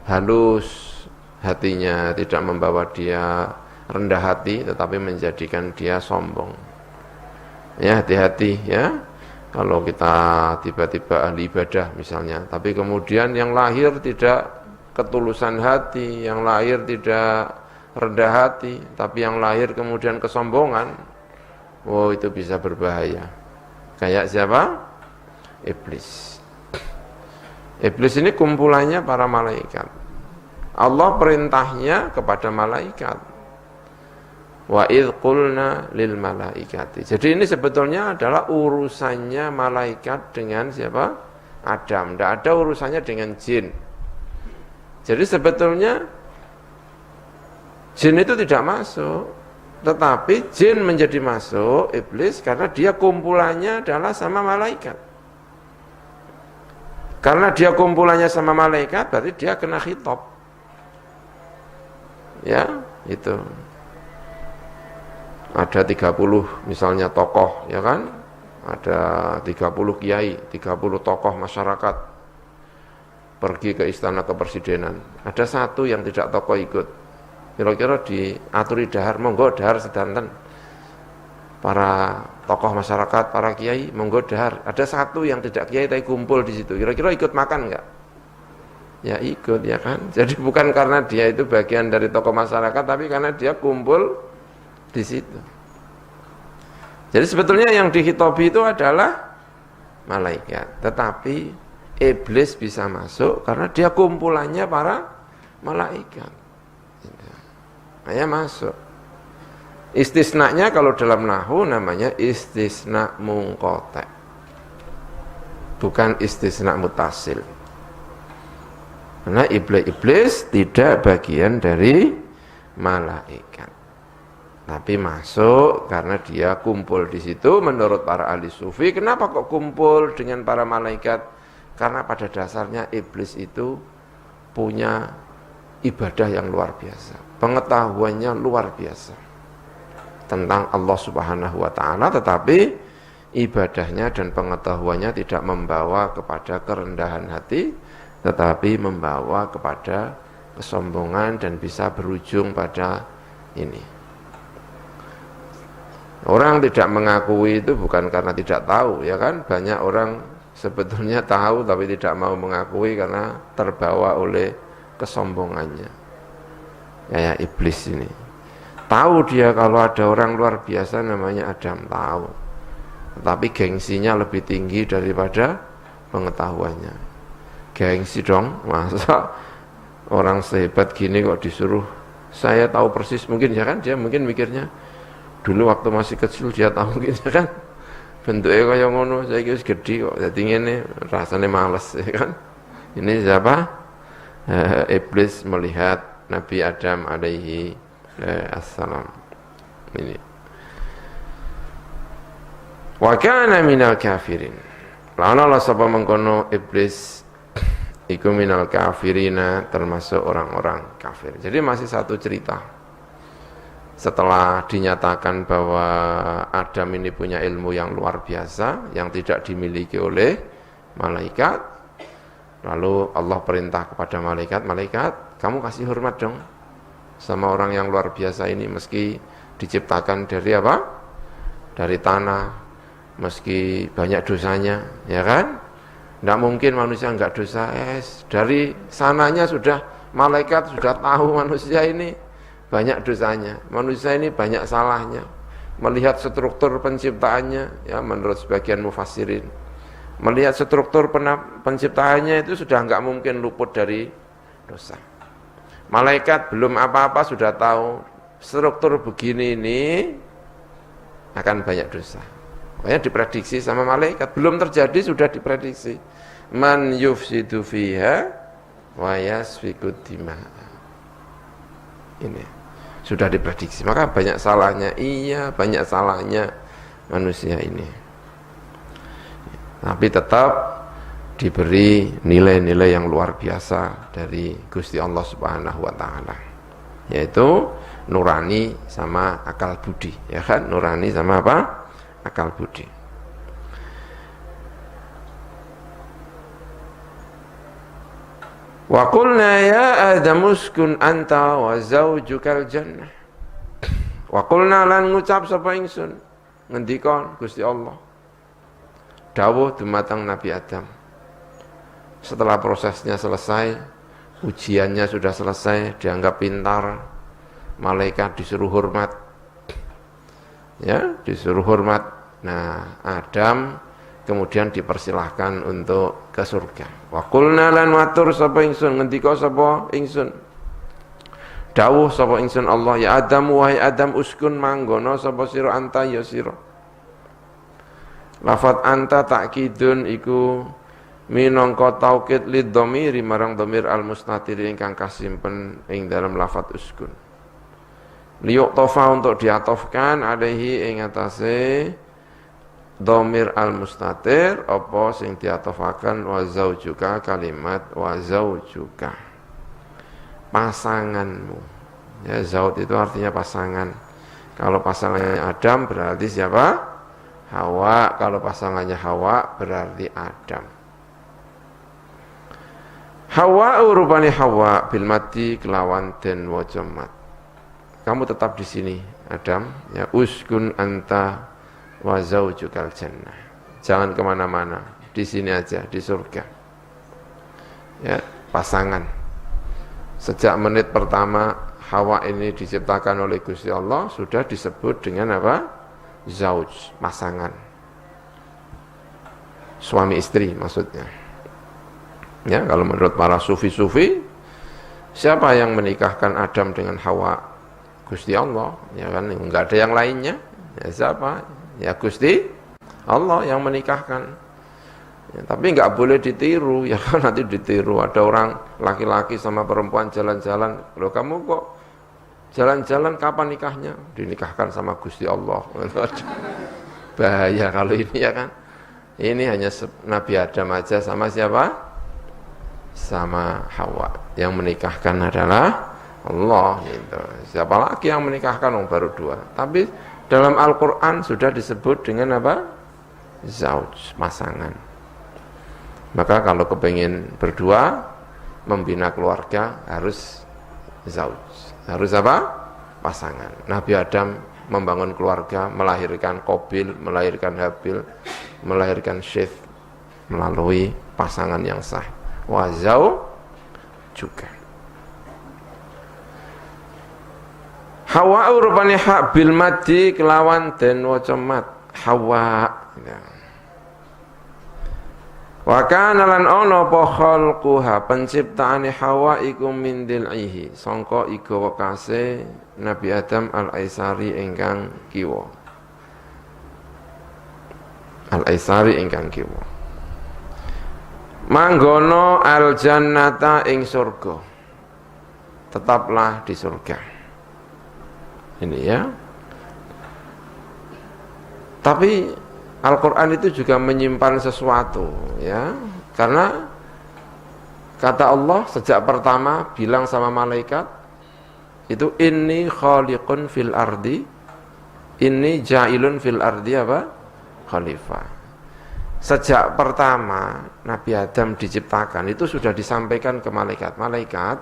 halus hatinya, tidak membawa dia rendah hati, tetapi menjadikan dia sombong. Ya, hati-hati ya. Kalau kita tiba-tiba ahli ibadah misalnya, tapi kemudian yang lahir tidak ketulusan hati, yang lahir tidak rendah hati, tapi yang lahir kemudian kesombongan, oh itu bisa berbahaya. Kayak siapa? Iblis. Iblis ini kumpulannya para malaikat. Allah perintahnya kepada malaikat. Wa idh qulna lil malaikati. Jadi ini sebetulnya adalah urusannya malaikat dengan siapa? Adam. Tidak ada urusannya dengan jin. Jadi sebetulnya jin itu tidak masuk, tetapi jin menjadi masuk, iblis, karena dia kumpulannya adalah sama malaikat. Karena dia kumpulannya sama malaikat, berarti dia kena khitab. Ya, itu. Ada 30 misalnya tokoh, ya kan? Ada 30 kiai, 30 tokoh masyarakat pergi ke istana kepresidenan. Ada satu yang tidak tokoh ikut. Kira-kira diaturi dahar, monggo dahar sedanten. Para tokoh masyarakat, para kiai, monggo dahar. Ada satu yang tidak kiai tapi kumpul di situ. Kira-kira ikut makan enggak? Ya ikut, ya kan? Jadi bukan karena dia itu bagian dari tokoh masyarakat, tapi karena dia kumpul di situ. Jadi sebetulnya yang dihitobi itu adalah malaikat. Tetapi iblis bisa masuk karena dia kumpulannya para malaikat. Makanya masuk. Istisnanya kalau dalam nahwu namanya istisna munqati'. Bukan istisna mutasil. Karena iblis tidak bagian dari malaikat. Tapi masuk karena dia kumpul di situ menurut para ahli sufi. Kenapa kok kumpul dengan para malaikat? Karena pada dasarnya iblis itu punya ibadah yang luar biasa. Pengetahuannya luar biasa tentang Allah Subhanahu wa taala, tetapi ibadahnya dan pengetahuannya tidak membawa kepada kerendahan hati, tetapi membawa kepada kesombongan dan bisa berujung pada ini. Orang tidak mengakui itu bukan karena tidak tahu, ya kan? Banyak orang sebetulnya tahu tapi tidak mau mengakui karena terbawa oleh kesombongannya. Kayak iblis ini. Tahu dia kalau ada orang luar biasa namanya Adam, tahu. Tetapi gengsinya lebih tinggi daripada pengetahuannya. Gengsi dong, masa orang sehebat gini kok disuruh saya tahu persis, mungkin ya kan, dia mungkin mikirnya dulu waktu masih kecil dia tahu mungkin ya kan, bentuknya kayak ngono, saya kira gede kok, jadi ini rasanya males ya kan. Ini siapa? Iblis melihat Nabi Adam alaihi assalam ini. Wa kana minal kafirin. Lawan Allah sapa mengkono iblis iku minal kafirina, termasuk orang-orang kafir. Jadi masih satu cerita. Setelah dinyatakan bahwa Adam ini punya ilmu yang luar biasa yang tidak dimiliki oleh malaikat, lalu Allah perintah kepada malaikat, malaikat kamu kasih hormat dong sama orang yang luar biasa ini, meski diciptakan dari apa? Dari tanah, meski banyak dosanya, ya kan? Tidak mungkin manusia enggak dosa. Dari sananya sudah, malaikat sudah tahu manusia ini banyak dosanya, manusia ini banyak salahnya. Melihat struktur penciptaannya, ya menurut sebagian mufassirin, melihat struktur penciptaannya itu sudah enggak mungkin luput dari dosa. Malaikat belum apa-apa sudah tahu struktur begini ini akan banyak dosa. Makanya diprediksi sama malaikat, belum terjadi sudah diprediksi. Man yufsidu fiha wa yasfiku dima'a. Ini sudah diprediksi. Maka banyak salahnya, iya banyak salahnya manusia ini. Tapi tetap diberi nilai-nilai yang luar biasa dari Gusti Allah Subhanahu wa taala. Yaitu nurani sama akal budi, ya kan? Nurani sama apa? Akal budi. Wa qulna ya Adam uskun anta wa zaujukal jannah. Wa qulna lan ngucap sapa ingsun, ngendika Gusti Allah dawuh dumateng Nabi Adam. Setelah prosesnya selesai, ujiannya sudah selesai, dianggap pintar, malaikat disuruh hormat. Ya, disuruh hormat. Nah, Adam kemudian dipersilahkan untuk ke surga. Wa qulna lan matur sapa ingsun, ngendika sapa ingsun, dawuh sapa ingsun Allah, ya Adam, wahai Adam, uskun manggono sapa sira anta ya sira. Lafat anta takkidun iku minangka taukid lid dhamiri marang dhamir al mustatir ingkang kasimpen ing dalam lafat uskun. Liyuk tofa untuk diatofkan alaihi ing atase dhamir al mustatir apa sing diatofakan wa zaujuka, kalimat wa zaujuka, pasanganmu. Ya, zaud itu artinya pasangan. Kalau pasangannya Adam berarti siapa? Hawa. Kalau pasangannya Hawa berarti Adam. Hawa rupane Hawa bil mati kelawan den waja mat. Kamu tetap di sini Adam, ya uskun anta wa zaujukal jannah. Jangan kemana-mana, di sini aja, di surga. Ya, pasangan. Sejak menit pertama Hawa ini diciptakan oleh Gusti Allah sudah disebut dengan apa? Zauj, pasangan. Suami istri maksudnya. Ya, kalau menurut para sufi-sufi, siapa yang menikahkan Adam dengan Hawa? Gusti Allah, ya kan, enggak ada yang lainnya. Ya siapa? Ya Gusti Allah yang menikahkan. Ya, tapi enggak boleh ditiru, ya kan, nanti ditiru. Ada orang laki-laki sama perempuan jalan-jalan, loh kamu kok jalan-jalan, kapan nikahnya? Dinikahkan sama Gusti Allah. Bahaya kalau ini, ya kan. Ini hanya Nabi Adam aja sama siapa? Sama Hawa. Yang menikahkan adalah Allah, gitu. Siapa lagi yang menikahkan? Orang baru dua. Tapi dalam Al-Quran sudah disebut dengan apa? Zauj, pasangan. Maka kalau kepingin berdua, membina keluarga, harus zauj. Harus apa? Pasangan. Nabi Adam membangun keluarga, melahirkan Qabil, melahirkan Habil, melahirkan Syeth, melalui pasangan yang sah. Wa zauj juga. Hawa rupane hak bil madi kelawan den waca mat. Hawa. Ya. Wa kana lan ana apa khalquha, penciptaane Hawa iku min dil'ihi, sangka iga wekase Nabi Adam al-Aisari ingkang kiwa. Al-Aisari ingkang kiwa. Manggono al-jannata ing surga. Tetaplah di surga. Ini ya. Tapi Al-Quran itu juga menyimpan sesuatu, ya. Karena kata Allah sejak pertama bilang sama malaikat itu inni khaliqun fil ardi, inni ja'ilun fil ardi apa? Khalifah. Sejak pertama Nabi Adam diciptakan itu sudah disampaikan ke malaikat. Malaikat,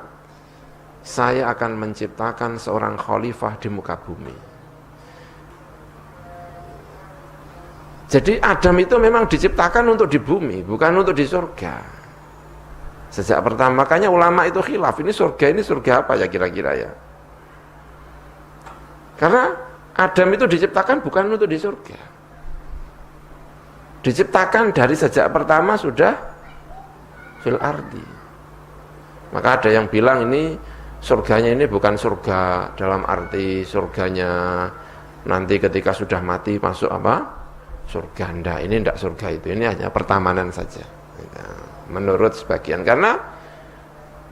saya akan menciptakan seorang khalifah di muka bumi. Jadi Adam itu memang diciptakan untuk di bumi, bukan untuk di surga. Sejak pertama, makanya ulama itu khilaf, ini surga apa ya kira-kira ya? Karena Adam itu diciptakan bukan untuk di surga. Diciptakan dari sejak pertama sudah fil ardi. Maka ada yang bilang ini surganya ini bukan surga dalam arti surganya nanti ketika sudah mati masuk apa? Surga. Enggak, ini enggak surga itu. Ini hanya pertamanan saja. Menurut sebagian. Karena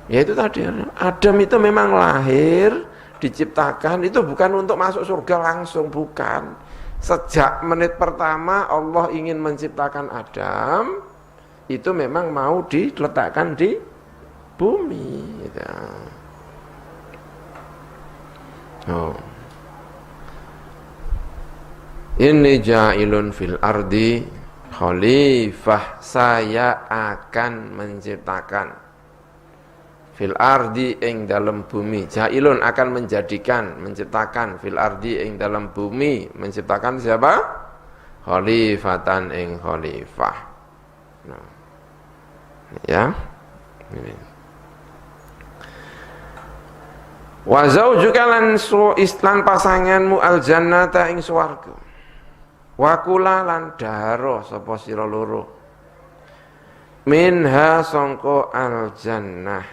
ya itu tadi, Adam itu memang lahir, diciptakan itu bukan untuk masuk surga langsung, bukan. Sejak menit pertama Allah ingin menciptakan Adam, itu memang mau diletakkan di bumi gitu. Oh. Inni ja'ilun fil ardi khalifah, saya akan menciptakan fil ardi ing dalam bumi. Ja'ilun akan menjadikan, menciptakan fil ardi ing dalam bumi. Menciptakan siapa? Khalifatan ing khalifah. Nah. Ya. Ini. Wa zaujuka lan islan pasanganmu al jannata ing swarga. Wa kula lan daharo sapa sira loro. Minha sangka al jannah.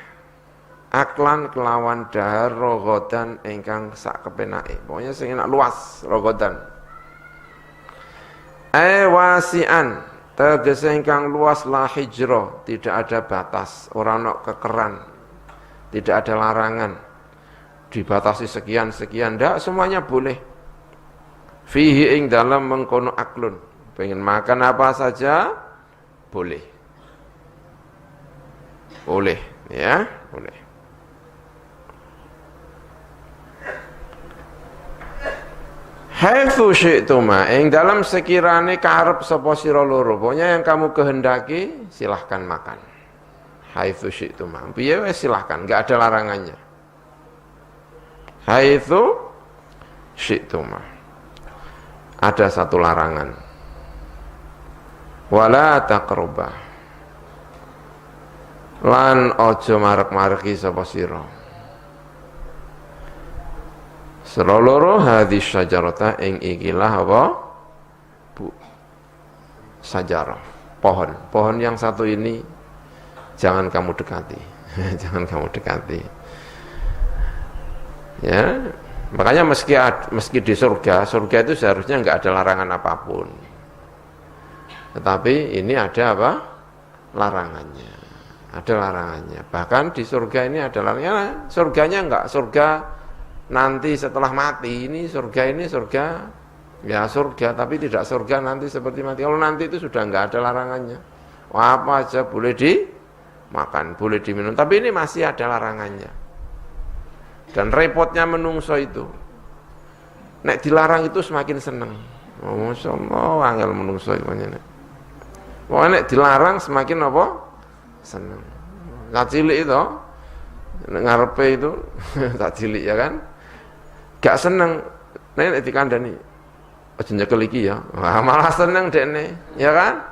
Aklan kelawan daharo rogodan ingkang sak kepenake. Pokoknya sing enak luas rogodan. Wasian tegese ingkang luas la hijrah, tidak ada batas, ora ana kekeran, tidak ada larangan. Dibatasi sekian-sekian, ndak, semuanya boleh. Fihi ing dalam mengkono aklun, pengen makan apa saja boleh. Boleh, ya, boleh. Haitsu syi'tuma, ing dalam sekirane karep sapa sira loro, pokoknya yang kamu kehendaki silahkan makan. Haitsu syi'tuma, piye wis silahkan, enggak ada larangannya. Haitsu syi'tuma. Ada satu larangan. Wala taqrabah. Lan aja marek-mareki sapa sira. Sira loro hadis syajarata ing ikilah apa? Bu. Sajarah. Pohon yang satu ini jangan kamu dekati. Jangan kamu dekati. Ya. Makanya meski di surga itu seharusnya enggak ada larangan apapun. Tetapi ini ada apa? Larangannya. Ada larangannya. Bahkan di surga ini ada larangannya. Surganya enggak surga nanti setelah mati. Ini surga ya surga, tapi tidak surga nanti seperti mati. Kalau nanti itu sudah enggak ada larangannya. Apa aja boleh dimakan, boleh diminum. Tapi ini masih ada larangannya. Dan repotnya menungso itu, nek dilarang itu semakin seneng. Oh, Masya Allah, angel menungso itu. Pokoknya nek dilarang semakin apa? Seneng. Tak cilik itu, ngarepe itu, tak cilik ya kan? Gak seneng, nek dikandani, aja nyekel iki ya, malah seneng dekne, ya kan?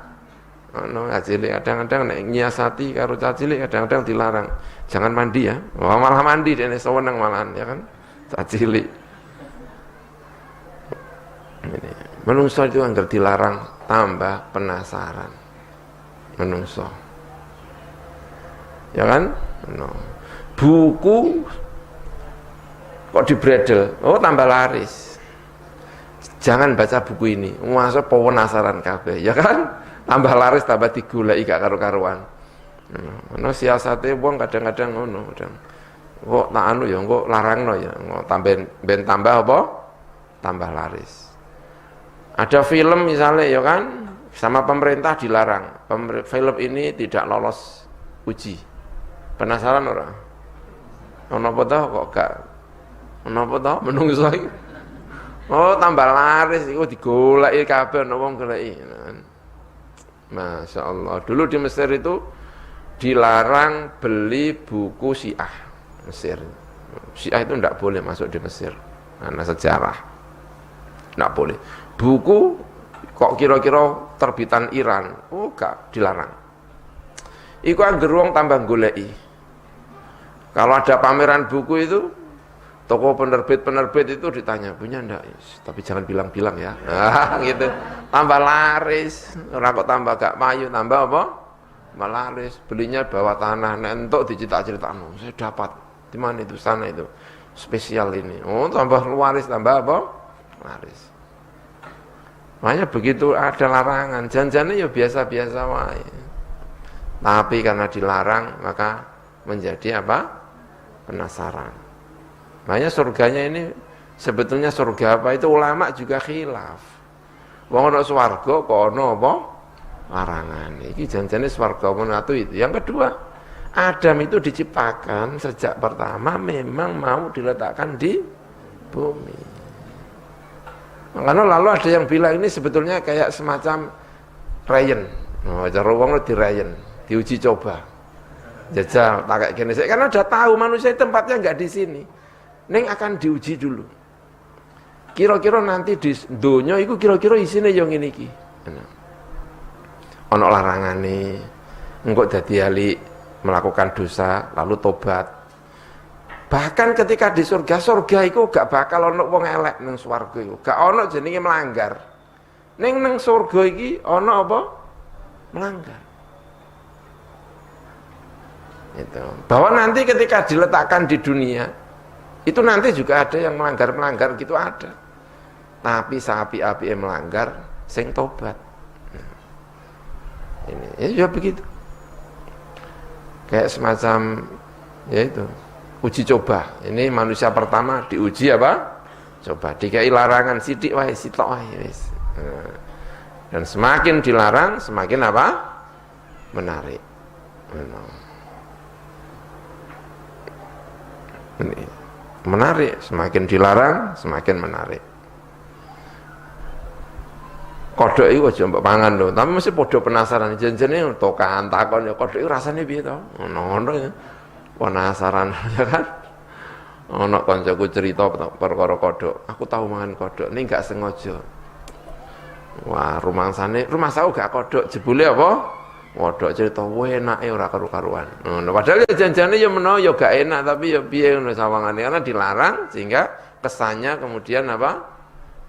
No, cilik kadang-kadang nek nyiasati karo cilik kadang-kadang dilarang. Jangan mandi ya. Wah, malah mandi dene seneng malahan ya kan. Cilik. Ini. Menungso itu anggar dilarang tambah penasaran. Menungso. Ya kan? No. Buku kok dibredel. Oh, tambah laris. Jangan baca buku ini. Masa penasaran kabeh, ya kan? Tambah laris, tambah digulai gak karu-karuan. Ono siasate wong kadang-kadang ngono, kadang. Kok tak anu ya, kok larangno ya, kok tambah apa? Tambah laris. Ada film misalnya ya kan, sama pemerintah dilarang. Film ini tidak lolos uji. Penasaran ora? Ono apa toh kok gak? Ono apa toh menungso iki? Oh, tambah laris iku digoleki kabeh ono wong goleki. Masya Allah. Dulu di Mesir itu dilarang beli buku Syiah Mesir. Syiah itu tidak boleh masuk di Mesir karena sejarah, tidak boleh. Buku kok kira-kira terbitan Iran, gak dilarang. Iku angger wong tambah goleki. Kalau ada pameran buku itu, toko penerbit itu ditanya, punya ndak? Tapi jangan bilang-bilang ya. Gitu. Tambah laris, ora kok tambah gak payu, tambah apa? Malaris. Belinya bawah tanah, nek entuk dicerita-critakno. Saya dapat. Di mana itu? Sana itu. Spesial ini. Oh, tambah laris, tambah apa? Laris. Makanya begitu ada larangan, janjane ya biasa-biasa wae. Tapi karena dilarang, maka menjadi apa? Penasaran. Makanya surganya ini sebetulnya surga apa itu ulama juga khilaf. Wong ana swarga kok ana apa? Larangan. Iki janjane swarga menatu itu. Yang kedua, Adam itu diciptakan sejak pertama memang mau diletakkan di bumi. Makanya lalu ada yang bilang ini sebetulnya kayak semacam rayen. Cara wong di rayen, diuji coba. Jajal tak kayak gini. Karena udah tahu manusia tempatnya enggak di sini. Neng akan diuji dulu. Kira-kira nanti di donya itu kira-kira isine yang ngene iki. Ana larangane. Engko dadi ahli melakukan dosa lalu tobat. Bahkan ketika di surga itu gak bakal ana wong elek ning swarga iku. Gak ana jenenge melanggar. Ning surga iki ana apa? Melanggar. Itu. Bahwa nanti ketika diletakkan di dunia itu nanti juga ada yang melanggar gitu ada. Tapi sapi-api yang melanggar sing tobat. Ini ya begitu. Kayak semacam ya itu uji coba. Ini manusia pertama diuji apa? Coba dikai larangan sidik wae sitok wae wis. Dan semakin dilarang semakin apa? Menarik. Ini menarik, semakin dilarang semakin menarik. Kodok itu aja mbok pangan lho, tapi mesti padha penasaran. Jenjene tokahan takon ya kodok itu rasane piye to? Ngono ya. Penasaran ya kan? Ana kancaku cerita perkara kodok. Aku tahu mangan kodok, ning gak sengaja. Wah, rumah saya gak kodok, jebule apa? Kodok cerita enake ora karu-karuan. Padahal janjane ya menawa ya gak enak, tapi ya piye ngono sawangane karena dilarang sehingga kesannya kemudian apa?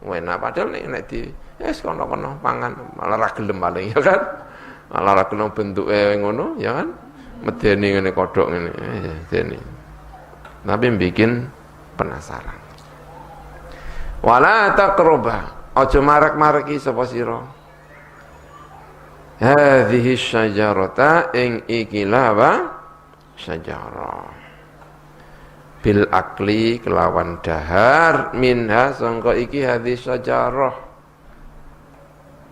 Enak padahal nek di kono-kono pangan malah ra gelem paling ya kan. Malah ra gelem bentuke ngono ya kan. Medeni ngene kodok ngene. Medeni. Tapi bikin penasaran. Wala taqraba. Aja marek-mareki sapa sira. Hadhihi syajarata ing ikilah apa? Syajarah. Bil akli kelawan dahar minha sangka iki hadhihi syajarah.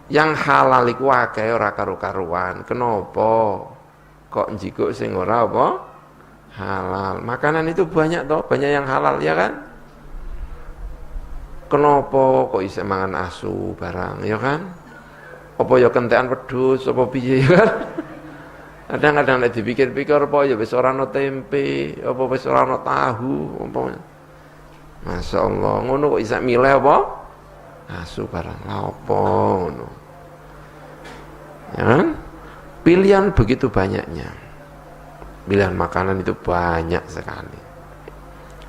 Yang halal iku akeh ora karu-karuan. Kenapa? Kok njikuk sing ora apa? Halal. Makanan itu banyak toh, banyak yang halal ya kan? Kenapa kok isih mangan asu barang ya kan? Apa ya kentekan wedhus apa piye ya kan? Kadang-kadang nek dipikir-pikir apa ya wis ora ana tempe, apa wis ora ana tahu, apa. Masyaallah, ngono kok iso milih apa? Asu barang apa ngono. Ya kan? Pilihan begitu banyaknya. Pilihan makanan itu banyak sekali.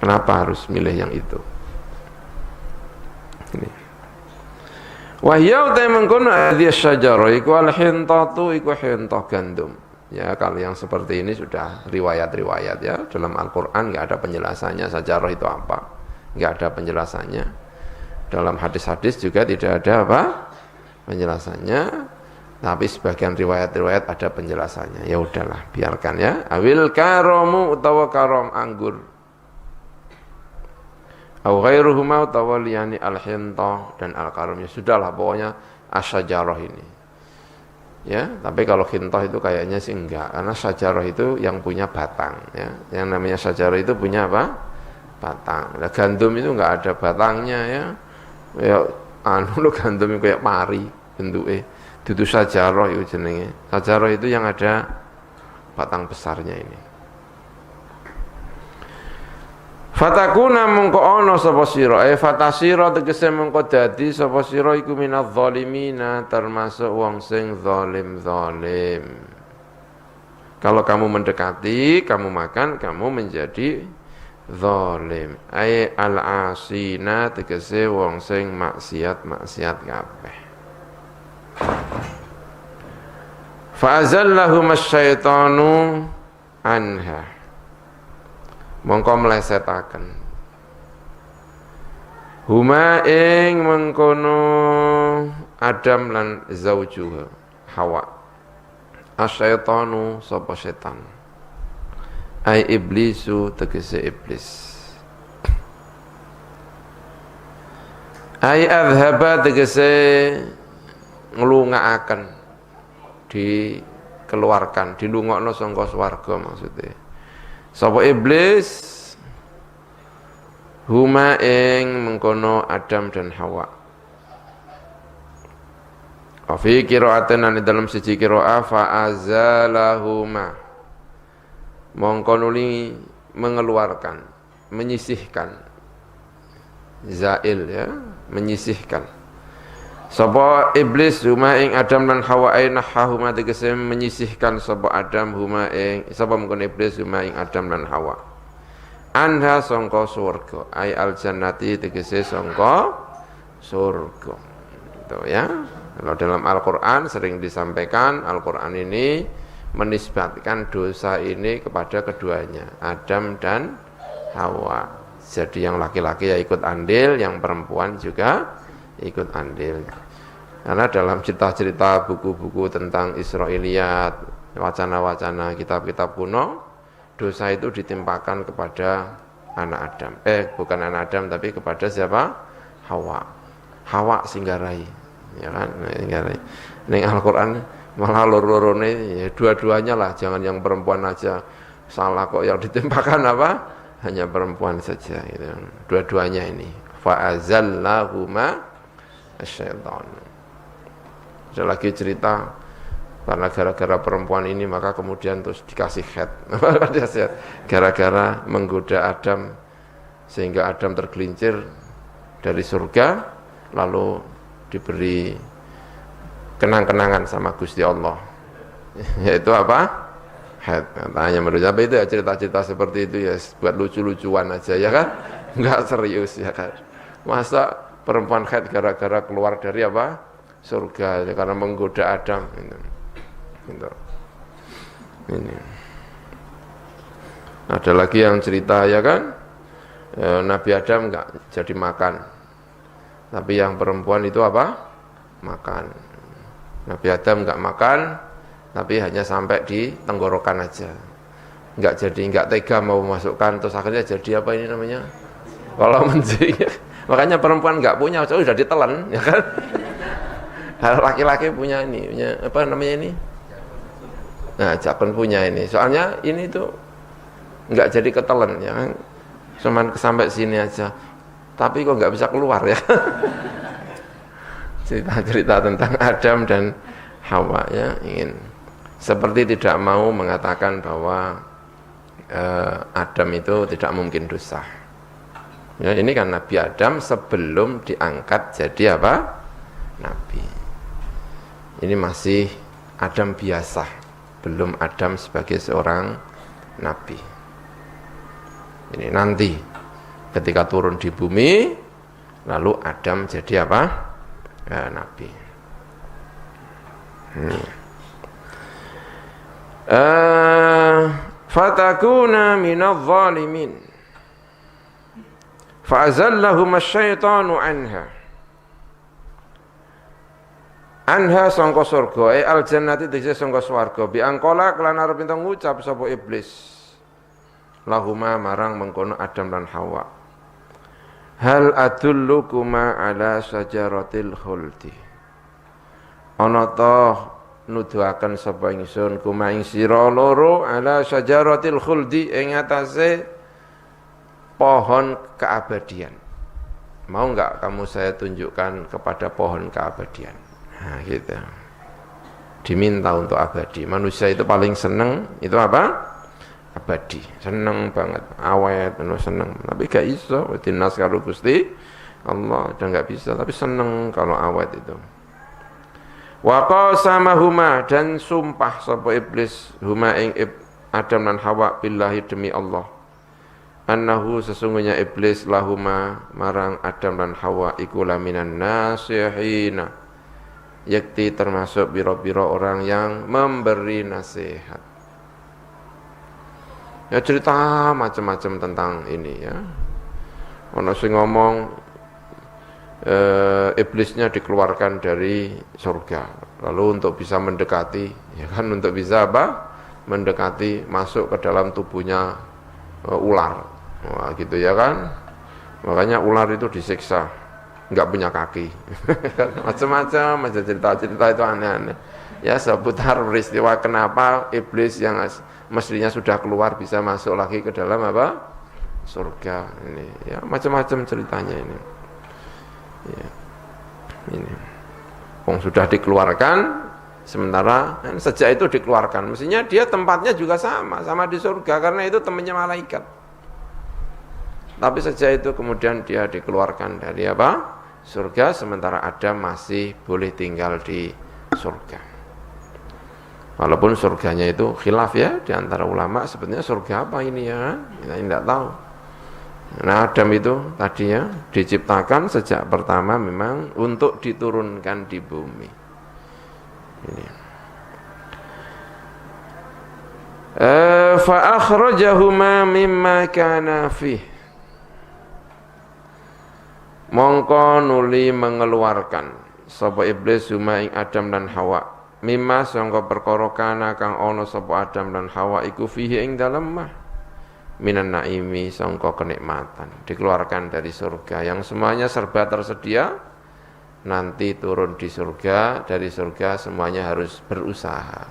Kenapa harus milih yang itu? Ini. Wahya utai mengkono hadhihi syajarah iku al-hintatu iku hintah gandum. Ya kalau yang seperti ini sudah riwayat-riwayat ya dalam Al-Qur'an enggak ada penjelasannya syajarah itu apa. Enggak ada penjelasannya. Dalam hadis-hadis juga tidak ada apa? Penjelasannya. Tapi sebagian riwayat-riwayat ada penjelasannya. Ya udahlah, biarkan ya. Awil karamu utawa karam anggur. Au ghairuhuma utawa liyani al-hintah dan al-karam. Ya sudahlah pokoknya asyajarah ini. Ya, tapi kalau hintah itu kayaknya sih enggak, karena syajarah itu yang punya batang ya. Yang namanya syajarah itu punya apa? Batang. Nah, gandum itu enggak ada batangnya ya. Ya anu lo gandum itu kayak pari bentuknya. Itu syajarah itu jenenge. Syajarah itu yang ada batang besarnya ini. Fatakuna mengko ana sapa sira fatasira tegese mengko dadi sapa sira iku minadh zalimina termasuk wong sing zalim. Kalau kamu mendekati, kamu makan, kamu menjadi zalim. Al-asina tegese wong sing maksiat kabeh. Fa'azallahum asyaitanu anha. Mongko mlesetaken. Huma ing mengkono Adam lan zaujuha Hawa. Asyaitanu sapa setan. Ai iblisu tegese iblis. Ai adhaba tegese nglungakaken dikeluarkan, dilungokno saka swarga maksudnya. Sapa iblis huma ing mengkono Adam dan Hawa. Fi qira'atin an dalam siji qira'ah fa azalahuma. Mongko nuli mengeluarkan, menyisihkan. Zail ya, menyisihkan. Sapa iblis huma ing Adam lan Hawa ainahuma tegese menyisihkan sapa Adam huma ing sapa mengkon iblis huma ing Adam lan Hawa. Anha sangka surga, ai al jannati tegese sangka surga. Itu ya. Kalau dalam Al-Qur'an sering disampaikan Al-Qur'an ini menisbatkan dosa ini kepada keduanya, Adam dan Hawa. Jadi yang laki-laki ya ikut andil, yang perempuan juga ikut andil. Karena dalam cerita-cerita buku-buku tentang Israiliyat, wacana-wacana kitab-kitab kuno, dosa itu ditimpakan kepada anak Adam. Bukan anak Adam tapi kepada siapa? Hawa. Hawa singgarai. Ya kan? Singgarai. Ning Al-Qur'an malah loro-lorone ya dua-duanya lah, jangan yang perempuan aja. Salah kok yang ditimpakan apa? Hanya perempuan saja gitu. Dua-duanya ini. Fa'azallahuma asyaitan. Ada lagi cerita karena gara-gara perempuan ini maka kemudian terus dikasih head. Gara-gara menggoda Adam sehingga Adam tergelincir dari surga lalu diberi kenang-kenangan sama Gusti Allah. Yaitu apa? Head. Tanya menurut apa itu ya cerita-cerita seperti itu ya buat lucu-lucuan aja ya kan? Enggak serius ya kan? Masa perempuan head gara-gara keluar dari apa? Surga ya, karena menggoda Adam gitu. Ini. Ada lagi yang cerita ya kan? Nabi Adam enggak jadi makan. Tapi yang perempuan itu apa? Makan. Nabi Adam enggak makan, tapi hanya sampai di tenggorokan aja. Enggak tega mau masukkan, terus akhirnya jadi apa ini namanya? Kalau mencing. Makanya perempuan enggak punya, sudah ditelan, ya kan? Laki-laki punya ini, punya apa namanya ini? Nah, jakun punya ini. Soalnya ini tuh enggak jadi ketelan, ya kan? Cuman sampai sini aja. Tapi kok nggak bisa keluar ya. Cerita-cerita tentang Adam dan Hawa ya, ingin seperti tidak mau mengatakan bahwa Adam itu tidak mungkin dosa. Ya, ini kan Nabi Adam sebelum diangkat jadi apa? Nabi. Ini masih Adam biasa, belum Adam sebagai seorang Nabi. Ini nanti ketika turun di bumi, lalu Adam jadi apa? Nabi. Fatakuna minadh zalimin. Fa'azallahum asyaitanu anha. Anha sangka surga, al jannati tegese sangka swarga. Bi angkola kelan arep ngucap sapa iblis. Lahuma marang mengkono Adam dan Hawa. Hal adullukuma ala sajaratil khuldi. Ana ta nuduhaken sapa ingsun kuma ing sira loro ala sajaratil khuldi ing atase pohon keabadian. Mau enggak kamu saya tunjukkan kepada pohon keabadian? Nah, gitu. Diminta untuk abadi. Manusia itu paling senang itu apa? abadi, seneng banget, awet, seneng. Tapi gak iso, dinas karo Gusti Allah udah gak bisa, tapi seneng kalau awet itu. Wa qasamahuma, dan sumpah sapa iblis huma ing Adam dan Hawa billahi demi Allah. Annahu sesungguhnya iblis lahuma marang Adam dan Hawa iku laminan nasihina, yakti termasuk biro-biro orang yang memberi nasihat. Ya cerita macam-macam tentang ini ya. Ono sing ngomong iblisnya dikeluarkan dari surga. Lalu untuk bisa mendekati, ya kan, untuk bisa apa? Mendekati masuk ke dalam tubuhnya ular. Wah, gitu ya kan. Makanya ular itu disiksa, enggak punya kaki. Macam-macam aja cerita-cerita itu aneh-aneh. Ya seputar peristiwa kenapa iblis yang mestinya sudah keluar bisa masuk lagi ke dalam apa? Surga ini. Ya, macam-macam ceritanya ini. Ya. Ini. Wong sudah dikeluarkan, sementara sejak itu dikeluarkan. Mestinya dia tempatnya juga sama di surga karena itu temannya malaikat. Tapi sejak itu kemudian dia dikeluarkan dari apa? Surga, sementara Adam masih boleh tinggal di surga. Walaupun surganya itu khilaf ya di antara ulama, sebetulnya surga apa ini ya? Kita tidak tahu. Nah, Adam itu tadinya diciptakan sejak pertama memang untuk diturunkan di bumi. Ini. Fa akhrajahuma mimma kana fih. Mongko nuli mengeluarkan sapa iblis huma ing Adam dan Hawa. Mimma sangka perkara kana kang ana sapa Adam dan Hawa iku fihi ing dalem mah minan naimi sangka kenikmatan, dikeluarkan dari surga yang semuanya serba tersedia, nanti turun di surga, dari surga semuanya harus berusaha.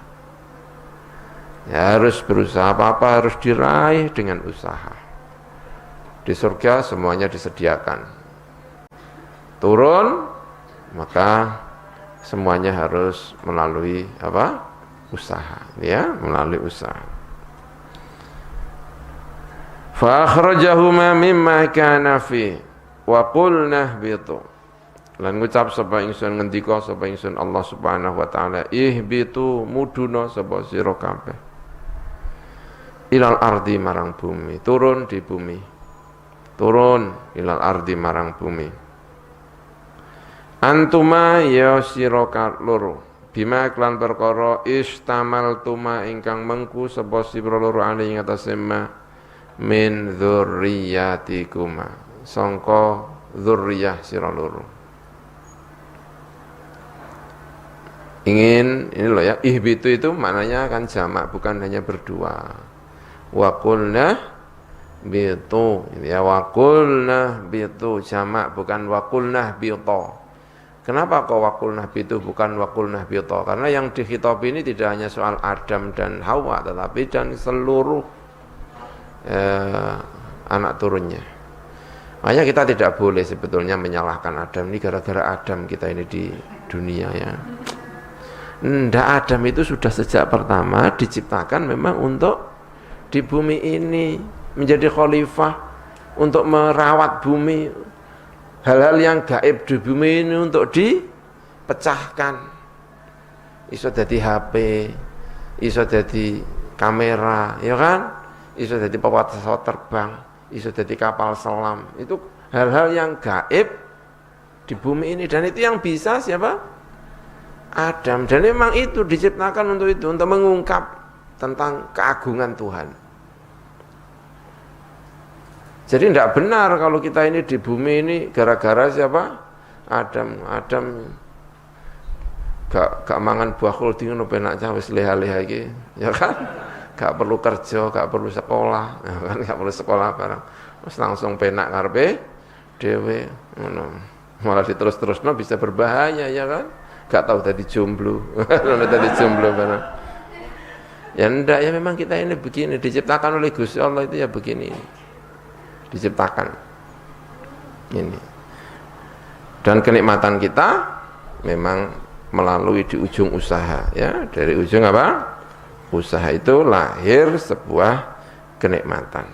Ya, harus berusaha, apa-apa harus diraih dengan usaha. Di surga semuanya disediakan. Turun maka semuanya harus melalui apa? Usaha, ya, melalui usaha. Fa akhrajahuma mimma kana fi wa qulna ihbitu. Lan ngucap sapa ingsun, ngendika sapa ingsun Allah Subhanahu wa taala, ihbitu muduna sapa sira kabeh. Ilal ardi marang bumi, turun di bumi. Turun ilal ardi marang bumi. Antuma ya sira loro bima klan perkara istamaltuma ingkang mengku sapa sira loro ali ing atase ma min dzurriyyatikuma sangka dzurriyyah sira loro. Ingin ini loh ya, ihbitu itu maknanya kan jamak, bukan hanya berdua. Wa qulna bitu, ya, wa qulna bitu jamak, bukan wa qulna bitu. Kenapa kok wakul nabi itu bukan wakul nabi itu? Karena yang dikhitab ini tidak hanya soal Adam dan Hawa, tetapi dan seluruh anak turunnya. Makanya kita tidak boleh sebetulnya menyalahkan Adam ini gara-gara Adam kita ini di dunia ya. Ndak, Adam itu sudah sejak pertama diciptakan memang untuk di bumi ini menjadi khalifah, untuk merawat bumi. Hal-hal yang gaib di bumi ini untuk dipecahkan. Iso jadi HP, iso jadi kamera, ya kan? Iso jadi pesawat terbang, iso jadi kapal selam. Itu hal-hal yang gaib di bumi ini, dan itu yang bisa siapa? Adam. Dan memang itu diciptakan untuk itu, untuk mengungkap tentang keagungan Tuhan. Jadi tidak benar kalau kita ini di bumi ini gara-gara siapa? Adam gak mangan buah khuldi ngono penak cah wis leha-leha iki, ya kan? Gak perlu kerja, gak perlu sekolah, ya kan? Gak perlu sekolah barang. Terus langsung penak karepe dhewe ngono. Malah diterus-terusno bisa berbahaya, ya kan? Gak tahu tadi jomblo. Tadi jomblo barang. Ya ndak, ya memang kita ini begini, diciptakan oleh Gusti Allah itu ya begini. Diciptakan ini, dan kenikmatan kita memang melalui di ujung usaha ya. Dari ujung apa? Usaha itu lahir sebuah kenikmatan.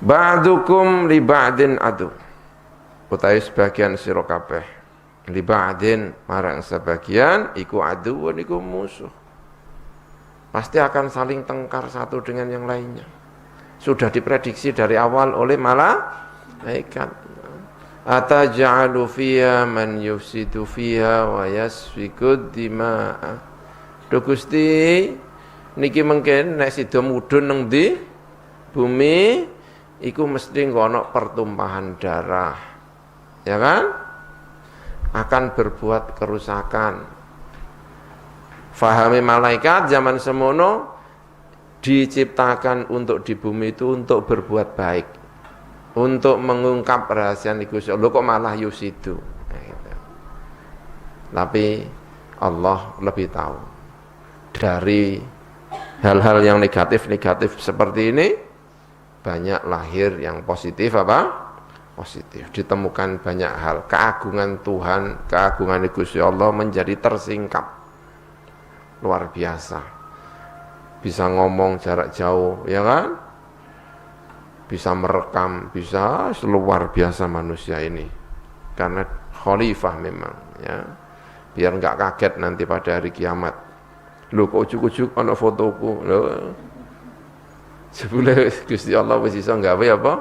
Ba'dukum li ba'din adu. Utawi sebagian sira kabeh li ba'din marang sebagian iku aduun iku musuh. Pasti akan saling tengkar satu dengan yang lainnya. Sudah diprediksi dari awal oleh malaikat. Ataj'alu fiha man yufsidu fiha wa yasfikud dima'a. Duh Gusti, niki mungkin nek sida mudhun nang ndi bumi iku mesti ngono pertumpahan darah. Ya kan? Akan berbuat kerusakan. Fahami malaikat zaman semono diciptakan untuk di bumi itu untuk berbuat baik, untuk mengungkap rahasia Gusti Allah. Kok malah yusidu? Nah, gitu. Tapi Allah lebih tahu dari hal-hal yang negatif seperti ini. Banyak lahir yang positif positif. Ditemukan banyak hal. Keagungan Tuhan, keagungan Gusti Allah menjadi tersingkap. Luar biasa. Bisa ngomong jarak jauh, ya kan? Bisa merekam, bisa luar biasa manusia ini. Karena khalifah memang, ya. Biar enggak kaget nanti pada hari kiamat. Lho kok ujuk-ujuk ana fotoku. Lho. Sebelum Gusti Allah wis iso gawe apa?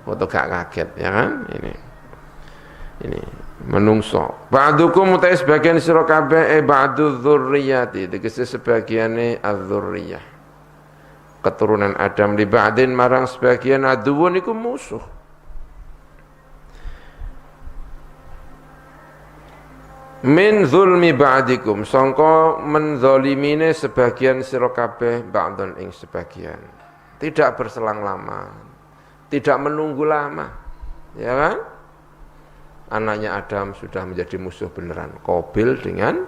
Foto gak kaget, ya kan? Ini menungso. Ba'dukum utai sebagian sira kabeh ba'du dzurriyyati, tegese sebagiane az-dzurriyyah. Keturunan Adam li ba'din marang sebagian aduun iku musuh. Min zulmi ba'dikum, sangka menzalimine sebagian sira kabeh ba'dun ing sebagian. Tidak berselang lama, tidak menunggu lama, ya kan? Anaknya Adam sudah menjadi musuh beneran, Qabil dengan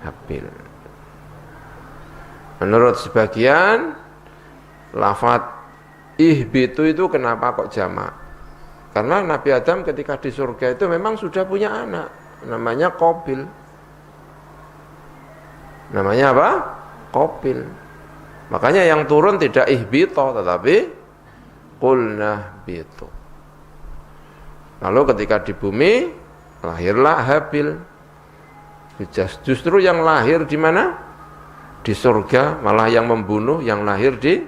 Habil. Menurut sebagian, lafaz ihbitu itu kenapa kok jamak? Karena Nabi Adam ketika di surga itu memang sudah punya anak, namanya Qabil. Namanya apa? Qabil. Makanya yang turun tidak ihbito, tetapi qulna bitu. Lalu ketika di bumi lahirlah Habil. Justru yang lahir di mana? Di surga, malah yang membunuh yang lahir di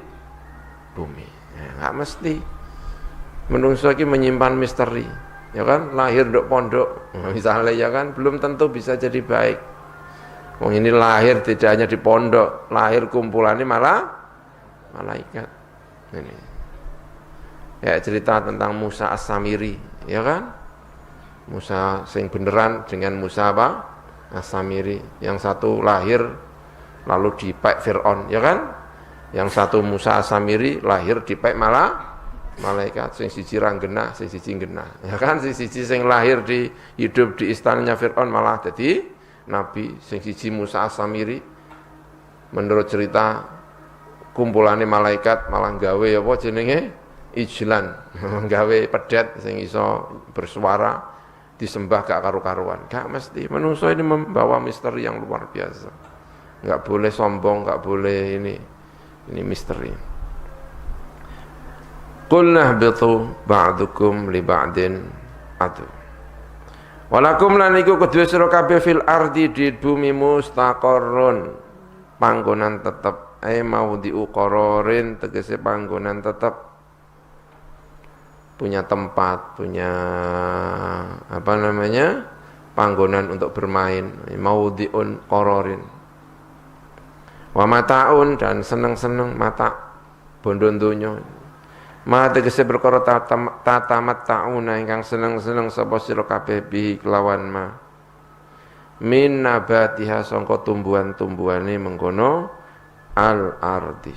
bumi. Ya, enggak mesti. Menungso iki menyimpan misteri, ya kan? Lahir nduk pondok, misalnya ya kan, belum tentu bisa jadi baik. Wong ini lahir tidak hanya di pondok, lahir kumpulannya malah malaikat. Ini. Ya cerita tentang Musa As-Samiri, ya kan? Musa sing beneran dengan Musa apa? As-Samiri. Yang satu lahir lalu dipek Fir'aun, ya kan? Yang satu Musa As-Samiri lahir dipek malah malaikat. Sing siji ranggena, sing siji genah. Ya kan? Sing siji sing lahir di hidup di istananya Fir'aun malah jadi Nabi. Sing siji Musa As-Samiri menurut cerita kumpulannya malaikat malah gawe apa jenenge ijlan, gawe pedet sing iso bersuara disembah gak karu-karuan. Gak mesti. Manusia ini membawa misteri yang luar biasa. Gak boleh sombong, gak boleh ini misteri. Qulna bitu ba'dukum li ba'din adu. Walakum lan iku kedua sira kabeh fil ardi di bumi mustaqarrun, panggonan tetep, maudhi'u qararin tegese panggonan tetep, punya tempat, punya apa namanya? Panggonan untuk bermain, maudhi'un qararin. Wa mataun dan seneng-seneng mata bondo donya. Ma tegese perkara tatamat tauna ingkang seneng-seneng sapa sira kabeh bihi kelawan ma. Min nabatiha sangka tumbuhan-tumbuhane mengkono al ardi.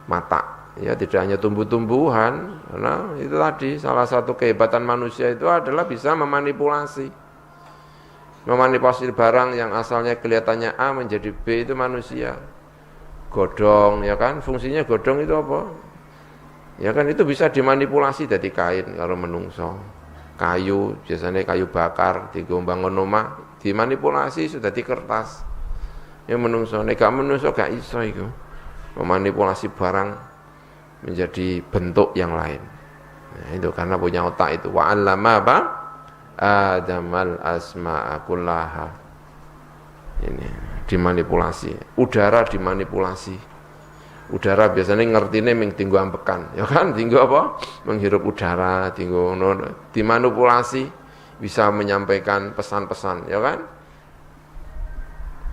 Mata, ya tidak hanya tumbuh-tumbuhan, karena itu tadi salah satu kehebatan manusia itu adalah bisa memanipulasi. Memanipulasi barang yang asalnya kelihatannya A menjadi B itu manusia. Godong, ya kan? Fungsinya godong itu apa? Ya kan itu bisa dimanipulasi dari kain kalau menungso. Kayu, biasanya kayu bakar digombang omah, dimanipulasi sudah di kertas. Ya menungso, nek gak menungso gak iso iku. memanipulasi barang menjadi bentuk yang lain. Nah, itu karena punya otak itu. Wa 'allama apa? Adamal asma'a kullaha. Ini dimanipulasi. Udara dimanipulasi. Udara biasanya ngertine ming tinggu ambekan, ya kan? Tinggu apa? Menghirup udara, tinggu dimanipulasi bisa menyampaikan pesan-pesan, ya kan?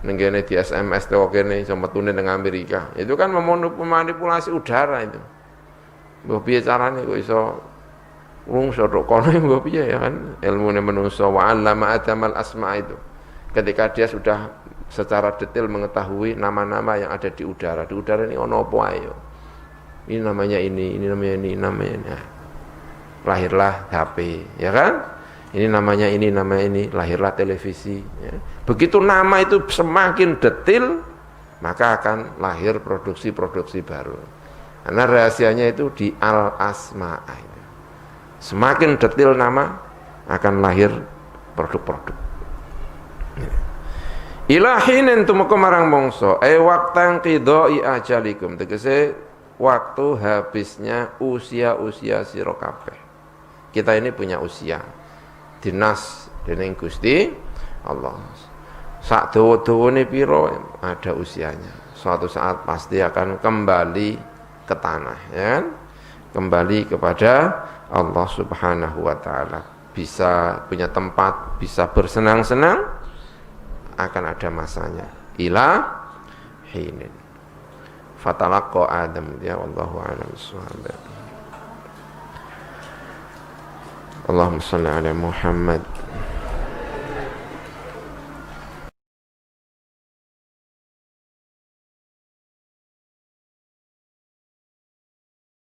Nenggene di SMS to kene iso metune nang Amerika. Itu kan memanipulasi udara itu. Mbok piye carane kok iso rumangsa tok kono mbok piye ya kan? Ilmune manungsa wa 'allama adamal asma itu. Ketika dia sudah secara detail mengetahui nama-nama yang ada di udara. Di udara ini ono apa ayo? Ini namanya ini namanya ini, namanya ini. Lahirlah HP, ya kan? Ini namanya ini, lahirlah televisi. Ya. Begitu nama itu semakin detail, maka akan lahir produksi-produksi baru. Karena rahasianya itu di al-asma'. Semakin detail nama, akan lahir produk-produk. Ilahinin tumeka marang mongso waqtan qidai ajalikum, tegese waktu habisnya usia-usia sira kabeh. Kita ini punya usia dinas dening Gusti Allah. Sak dawa-dawane pira ada usianya. Suatu saat pasti akan kembali ke tanah, ya kan? Kembali kepada Allah Subhanahu wa taala. Bisa punya tempat, bisa bersenang-senang, akan ada masanya. Ila hinin. Fatalaqa Adam, ya wallahu a'lam bissawab. Allahumma shalli ala Muhammad